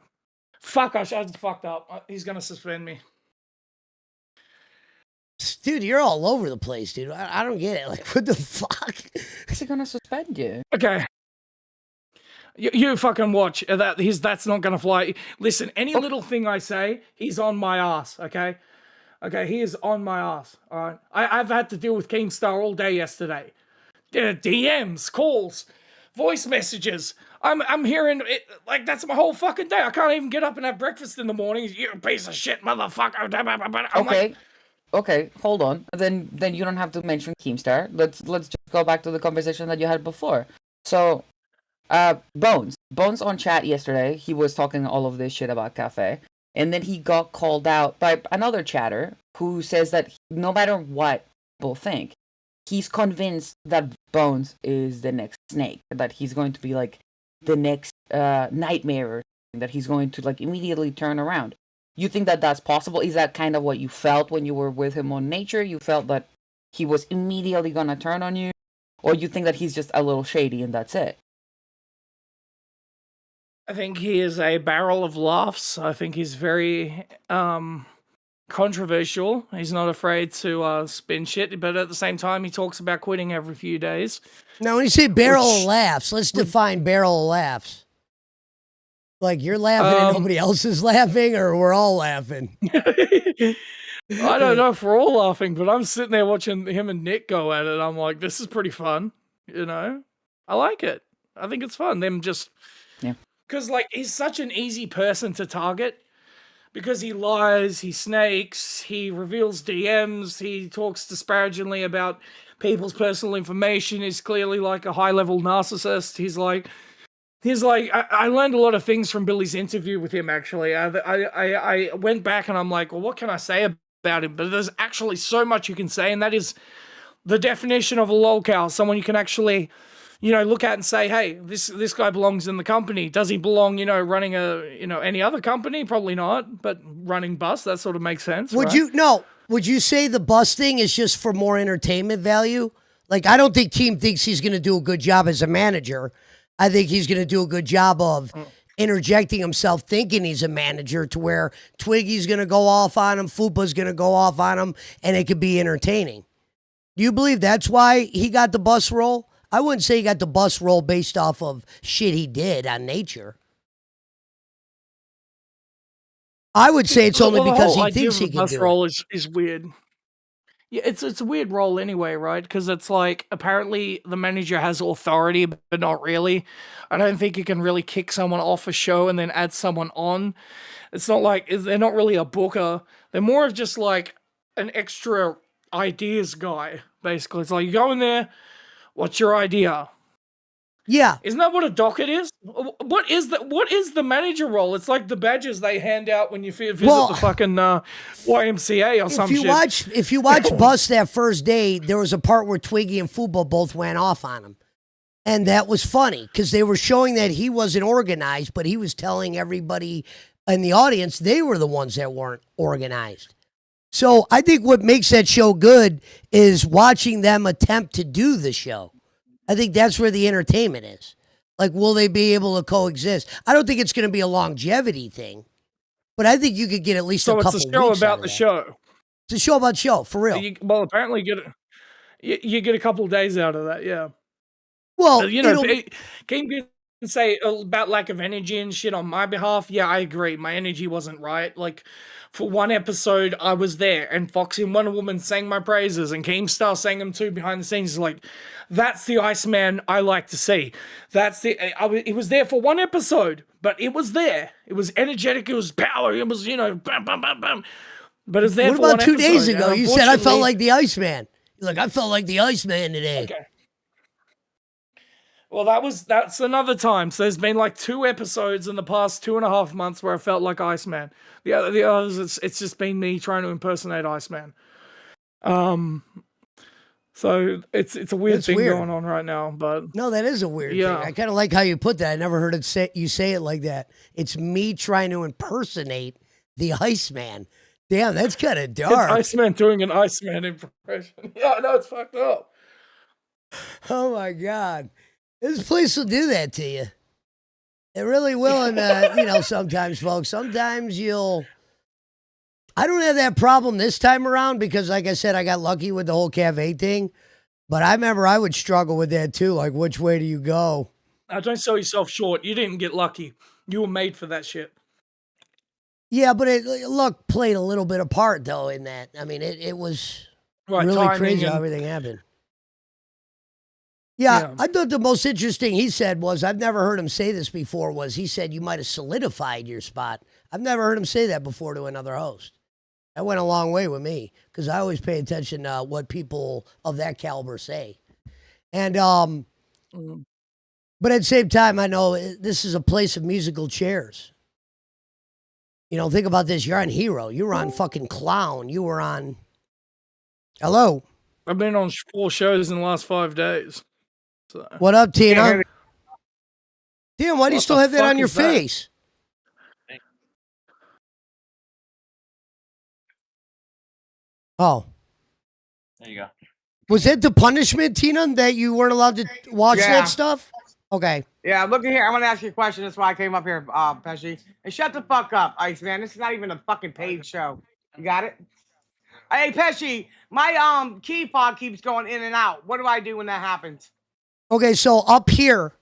Fuck, I just fucked up. He's going to suspend me. Dude, you're all over the place, dude. I don't get it. Like, what the fuck? Is he gonna suspend you? Okay. You fucking watch. That's not going to fly. Listen, any little thing I say, he's on my ass, okay? Okay, he is on my ass, all right? I've had to deal with Keemstar all day yesterday. DMs, calls, voice messages. I'm hearing it, like, that's my whole fucking day. I can't even get up and have breakfast in the morning. You piece of shit, motherfucker. Okay, hold on. Then you don't have to mention Keemstar. Let's just go back to the conversation that you had before. So, Bones on chat yesterday, he was talking all of this shit about Cafe, and then he got called out by another chatter who says that no matter what people think, he's convinced that Bones is the next Snake, that he's going to be like the next Nightmare, or that he's going to like immediately turn around. You think that that's possible? Is that kind of what you felt when you were with him on Nature? You felt that he was immediately gonna turn on you? Or you think that he's just a little shady and that's it? I think he is a barrel of laughs. I think he's very controversial. He's not afraid to spin shit, but at the same time, he talks about quitting every few days. Now, when you say barrel of laughs, let's define barrel of laughs. Like, you're laughing and nobody else is laughing, or we're all laughing? I don't know if we're all laughing, but I'm sitting there watching him and Nick go at it. I'm like, this is pretty fun, you know? I like it. I think it's fun. Them just... Yeah. Because, like, he's such an easy person to target. Because he lies, he snakes, he reveals DMs, he talks disparagingly about people's personal information. He's clearly, like, a high-level narcissist. He's like, I learned a lot of things from Billy's interview with him, actually. I went back and I'm like, well, what can I say about him? But there's actually so much you can say, and that is the definition of a lolcow, someone you can actually, you know, look at and say, hey, this guy belongs in the company. Does he belong, you know, running any other company? Probably not, but running bus, that sort of makes sense. Would you say the bus thing is just for more entertainment value? Like, I don't think Keem thinks he's going to do a good job as a manager. I think he's going to do a good job of interjecting himself, thinking he's a manager, to where Twiggy's going to go off on him, Fupa's going to go off on him, and it could be entertaining. Do you believe that's why he got the bus role? I wouldn't say he got the bus role based off of shit he did on Nature. I would say it's only because he thinks he can bus do role it. is weird. Yeah, it's a weird role anyway, right? Because it's like, apparently the manager has authority, but not really. I don't think you can really kick someone off a show and then add someone on. It's not like, they're not really a booker. They're more of just like an extra ideas guy, basically. It's like, you go in there, what's your idea? Yeah. Isn't that what a docket is? What is the manager role? It's like the badges they hand out when you visit the fucking YMCA or some shit. If you watch Bus that first day, there was a part where Twiggy and Fupa both went off on him. And that was funny because they were showing that he wasn't organized, but he was telling everybody in the audience they were the ones that weren't organized. So I think what makes that show good is watching them attempt to do the show. I think that's where the entertainment is. Like, will they be able to coexist? I don't think it's going to be a longevity thing, but I think you could get at least a couple weeks. So it's a show about the show. It's a show about show, for real. Well, apparently you get a couple of days out of that, yeah. Well, you know, Keem can say about lack of energy and shit on my behalf. Yeah, I agree. My energy wasn't right. Like, for one episode, I was there, and Foxy and Wonder Woman sang my praises, and Keemstar sang them too behind the scenes. Like, that's the Iceman I like to see. It was there for one episode, but it was there. It was energetic. It was power. It was, you know, bam, bam, bam, bam. But it's there. What about 2 days ago? You said I felt like the Iceman. Like, I felt like the Iceman today. Okay. Well, that's another time. So there's been like 2 episodes in the past 2.5 months where I felt like Iceman. The others, it's just been me trying to impersonate Iceman. So it's a weird thing going on right now. But no, that is a weird thing. I kind of like how you put that. I never heard you say it like that. It's me trying to impersonate the Iceman. Damn, that's kind of dark. It's Iceman doing an Iceman impression. Yeah, I know, it's fucked up. Oh my God. This place will do that to you. It really will, and sometimes, folks. Sometimes I don't have that problem this time around because, like I said, I got lucky with the whole cafe thing. But I remember I would struggle with that too. Like, which way do you go? Now, don't sell yourself short. You didn't get lucky. You were made for that shit. Yeah, but luck played a little bit of part though in that. I mean, it was really crazy how everything happened. Yeah, I thought the most interesting he said was, I've never heard him say this before, was he said you might have solidified your spot. I've never heard him say that before to another host. That went a long way with me because I always pay attention to what people of that caliber say. And, but at the same time, I know this is a place of musical chairs. Think about this. You're on Hero. You were on fucking Clown. You were on... Hello? I've been on 4 shows in the last 5 days. So. What up, Tina? Damn, why do you still have that on your face? Oh. There you go. Was it the punishment, Tina, that you weren't allowed to watch that stuff? Okay. Yeah, look at here. I want to ask you a question. That's why I came up here, Pesci. And shut the fuck up, Iceman. This is not even a fucking paid show. You got it? Hey, Pesci, my key fob keeps going in and out. What do I do when that happens? Okay, so up here,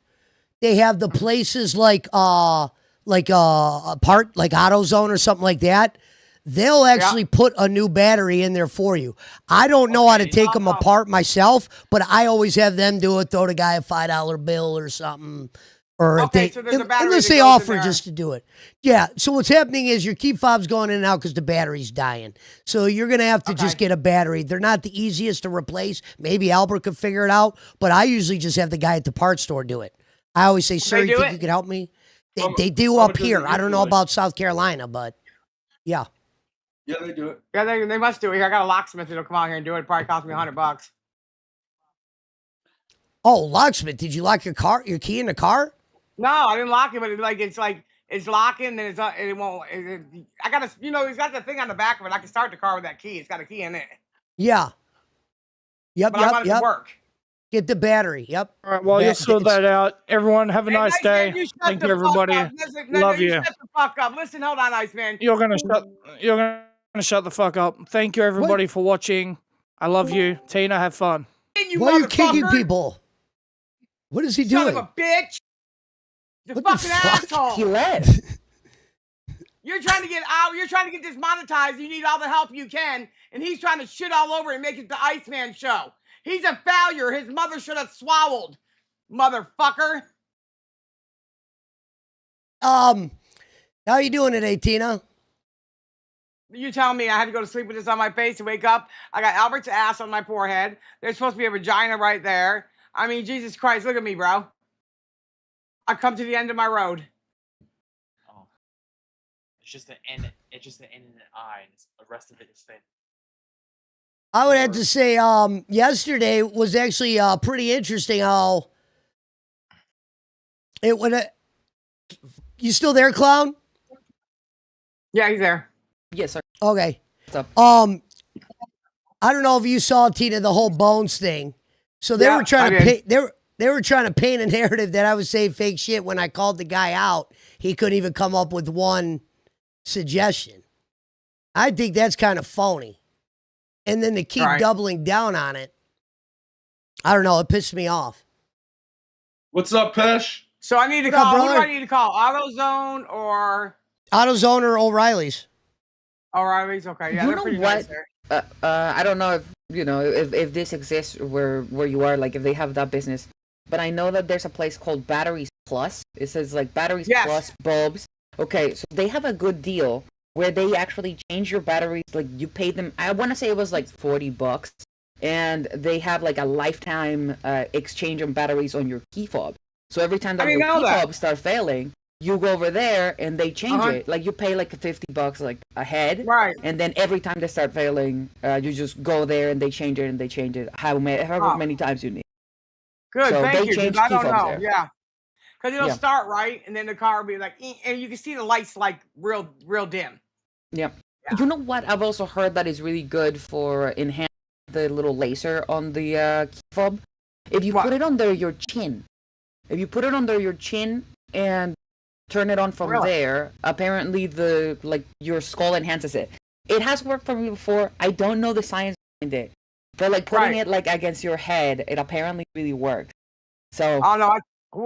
they have the places like a part like AutoZone or something like that. They'll actually put a new battery in there for you. I don't know how to take them apart myself, but I always have them do it. Throw the guy a $5 bill or something, or if they, so there's a battery unless that they goes in offer there. just to do it. Yeah. So what's happening is your key fob's going in and out because the battery's dying. So you're gonna have to just get a battery. They're not the easiest to replace. Maybe Albert could figure it out, but I usually just have the guy at the parts store do it. I always say, "Sir, you think you could help me?" They do up here. I don't know about South Carolina, but yeah. Yeah, they do it. Yeah, they must do it here. I got a locksmith that'll come out here and do it. It probably cost me $100. Oh, locksmith! Did you lock your key in the car? No, I didn't lock it, but it's locking, then it won't. I gotta, it's got the thing on the back of it. I can start the car with that key. It's got a key in it. Yeah. Yep. But I want it to work. Get the battery. Yep. All right. Well, you'll sort that out. Everyone, have a nice day. Thank you, everybody. Love you. Shut the fuck up. Listen, hold on, Iceman. You're gonna shut the fuck up. Thank you, everybody, for watching. I love you, Tina. Have fun. Why are you kicking people? What is he doing? Son of a bitch! The fucking asshole! He left. You're trying to get out. You're trying to get this monetized. You need all the help you can, and he's trying to shit all over it and make it the Iceman show. He's a failure. His mother should have swallowed, motherfucker. How you doing today, Tina? You tell me. I had to go to sleep with this on my face and wake up. I got Albert's ass on my forehead. There's supposed to be a vagina right there. I mean, Jesus Christ, look at me, bro. I come to the end of my road. Oh, it's just the end. It's just the end and the eye. And the rest of it is thin. I would have to say, yesterday was actually pretty interesting. How it would. You still there, Clown? Yeah, he's there. Yes, sir. Okay. What's up? I don't know if you saw, Tina, the whole Bones thing. So they were trying to paint. They were trying to paint a narrative that I was saying fake shit when I called the guy out. He couldn't even come up with one suggestion. I think that's kind of phony. And then to keep doubling down on it, I don't know. It pissed me off. What's up, Pesh? So I need to call. Who do I need to call? AutoZone or AutoZone or O'Reilly's? O'Reilly's. Okay, yeah, they're pretty nice there. I don't know if this exists where you are, like if they have that business, but I know that there's a place called Batteries Plus. It says like Batteries Plus bulbs. Okay, so they have a good deal where they actually change your batteries. Like you pay them. I want to say it was like $40, and they have like a lifetime exchange on batteries on your key fob. So every time that your key fob start failing, you go over there and they change it. Like you pay like $50 like ahead, right? And then every time they start failing, you just go there and they change it however many times you need. Good, so thank you. I don't know, there. yeah, because it'll start right, and then the car will be like, and you can see the lights like real dim. Yeah. You know what? I've also heard that is really good for enhancing the little laser on the key fob. If you put it under your chin, If you put it under your chin and turn it on from Really? there, apparently your skull enhances it. It has worked for me before. I don't know the science behind it, but like putting it like against your head, it apparently really works. So. Oh no!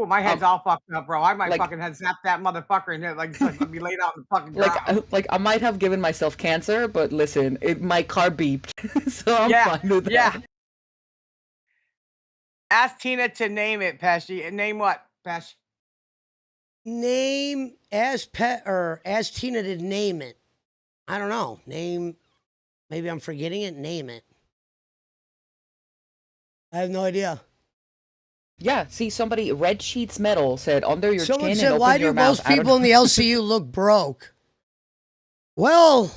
My head's all fucked up, bro. I might fucking head zap that motherfucker and like be laid out in the fucking ground. Like I might have given myself cancer, but listen, my car beeped, so I'm fine with that. Yeah. Ask Tina to name it, Pesci. And name what, Pesci? Ask Tina to name it. I don't know. Maybe I'm forgetting it. Name it. I have no idea. Yeah, see, somebody, Red Sheets Metal said under your Someone chin said, and why open do your mouth. most people in the LCU look broke? Well,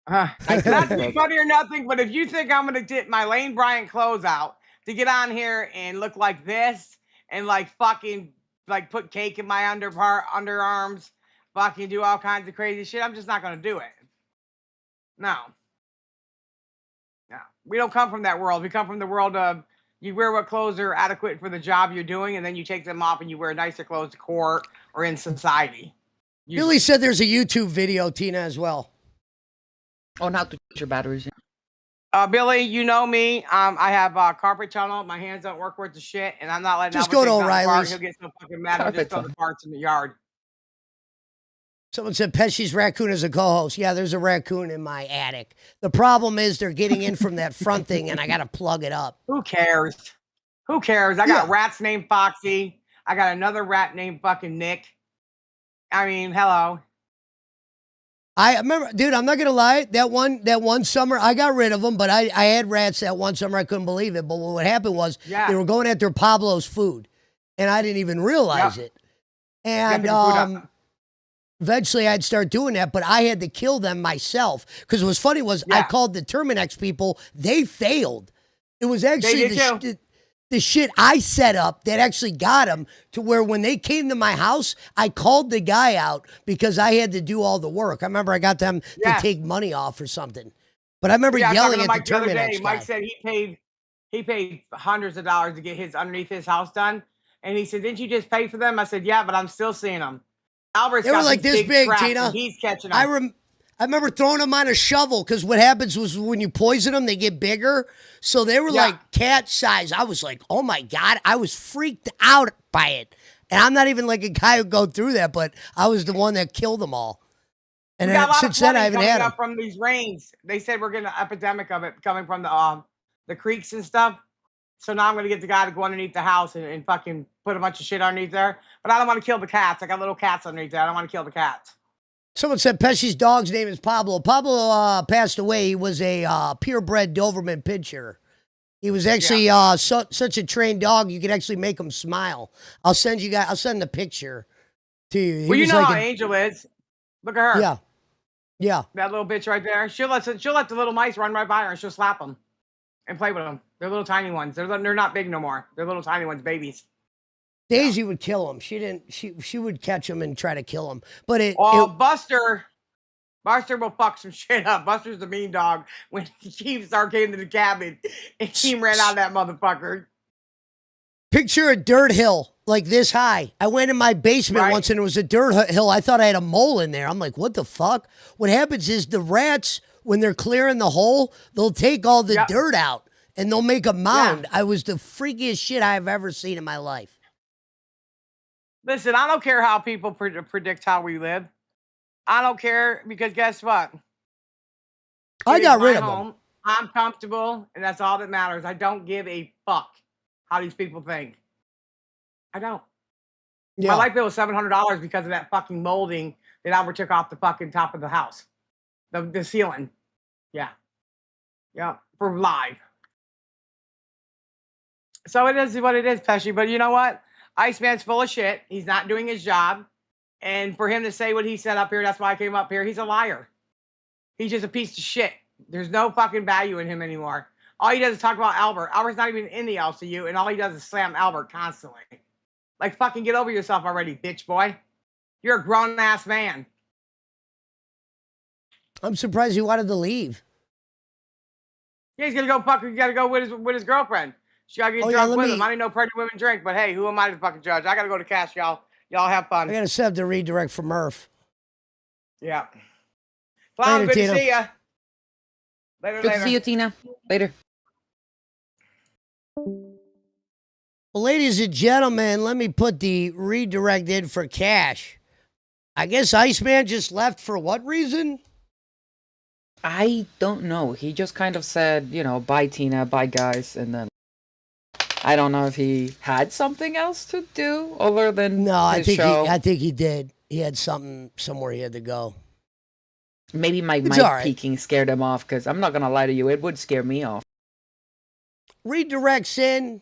not to be funny or nothing, but if you think I'm gonna get my Lane Bryant clothes out to get on here and look like this and like fucking like put cake in my underarms, fucking do all kinds of crazy shit, I'm just not gonna do it. No. We don't come from that world. We come from the world of you wear what clothes are adequate for the job you're doing, and then you take them off and you wear nicer clothes to court or in society. Billy said there's a YouTube video, Tina, as well. On how to put your batteries in. Billy, you know me. I have carpet tunnel. My hands don't work worth the shit, and I'm not letting. Just go to O'Reilly's. He'll get so fucking mad. He'll just throw the parts in the yard. Someone said Pesci's raccoon is a co-host. Yeah, there's a raccoon in my attic. The problem is they're getting in from that front thing, and I got to plug it up. Who cares? Who cares? I got rats named Foxy. I got another rat named fucking Nick. I mean, hello. I remember, dude, I'm not going to lie. That one summer, I got rid of them, but I had rats that one summer. I couldn't believe it. But what happened was they were going after Pablo's food, and I didn't even realize it. And eventually I'd start doing that, but I had to kill them myself. Because what was funny was I called the Terminex people. They failed. It was actually the shit I set up that actually got them to where when they came to my house, I called the guy out because I had to do all the work. I remember I got them to take money off or something. But I remember yelling at the Terminex guy. Mike said he paid hundreds of dollars to get his underneath his house done. And he said, didn't you just pay for them? I said, yeah, but I'm still seeing them. Albert's they were like this big, Tina. He's catching them. I remember throwing them on a shovel because what happens was when you poison them, they get bigger. So they were like cat size. I was like, oh my God. I was freaked out by it. And I'm not even like a guy who go through that, but I was the one that killed them all. And since then, I haven't had them. From these rains, they said we're getting an epidemic of it coming from the creeks and stuff. So now I'm going to get the guy to go underneath the house and fucking put a bunch of shit underneath there. But I don't want to kill the cats. I got little cats underneath there. I don't want to kill the cats. Someone said Pesci's dog's name is Pablo. Pablo passed away. He was a purebred Doberman Pinscher. He was actually such a trained dog, you could actually make him smile. I'll send the picture to you. Well, you know how Angel is. Look at her. Yeah. Yeah. That little bitch right there. She'll let the little mice run right by her and she'll slap them and play with them. They're little tiny ones. They're not big no more. They're little tiny ones, babies. Daisy would kill him. She would catch him and try to kill him. But Buster will fuck some shit up. Buster's the mean dog. When Chief started getting into the cabin and he ran out of that motherfucker. Picture a dirt hill like this high. I went in my basement once and it was a dirt hill. I thought I had a mole in there. I'm like, what the fuck? What happens is the rats, when they're clearing the hole, they'll take all the dirt out and they'll make a mound. I was the freakiest shit I've ever seen in my life. Listen, I don't care how people predict how we live. I don't care because guess what? I got rid of them. I'm comfortable, and that's all that matters. I don't give a fuck how these people think. I don't. Yeah. My light bill was $700 because of that fucking molding that Albert took off the fucking top of the house. The ceiling. Yeah. Yeah. For live. So it is what it is, Pesci. But you know what? Iceman's full of shit. He's not doing his job. And for him to say what he said up here, that's why I came up here. He's a liar. He's just a piece of shit. There's no fucking value in him anymore. All he does is talk about Albert. Albert's not even in the LCU, and all he does is slam Albert constantly. Like, fucking get over yourself already, bitch boy. You're a grown-ass man. I'm surprised he wanted to leave. Yeah, he's gonna go gotta go with his girlfriend. She gotta get drunk with him. I didn't know pregnant women drink, but hey, who am I to fucking judge? I gotta go to Cash, y'all. Y'all have fun. I gotta set up the redirect for Murph. Yeah. Clown, Later, good Tina. to see ya. Later, Good later. to see you, Tina. Later. Well, ladies and gentlemen, let me put the redirect in for Cash. I guess Iceman just left for what reason? I don't know. He just kind of said, you know, bye Tina, bye guys, and then I don't know if he had something else to do other than I his show. think he did. He had something somewhere he had to go. Maybe my It's mic all right. peaking scared him off, because I'm not gonna lie to you, it would scare me off. Redirects in.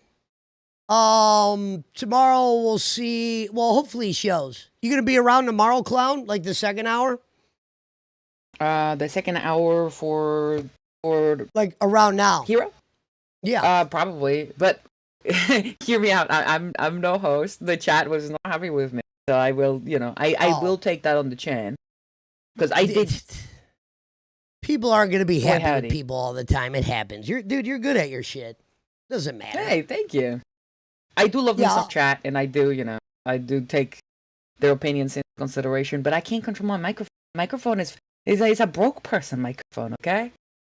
Tomorrow we'll see. Well, hopefully he shows. You gonna be around tomorrow, Clown? Like the second hour? The second hour for like around now. Hero? Yeah. Probably. But hear me out. I'm no host. The chat was not happy with me, so I will, you know, I will take that on the chin, because I did. People aren't gonna be Boy, happy howdy. with people all the time. It happens. You're good at your shit. Doesn't matter. Hey, thank you. I do love me some chat, and I do, you know, I do take their opinions into consideration, but I can't control my microphone. Microphone is a broke person microphone, okay?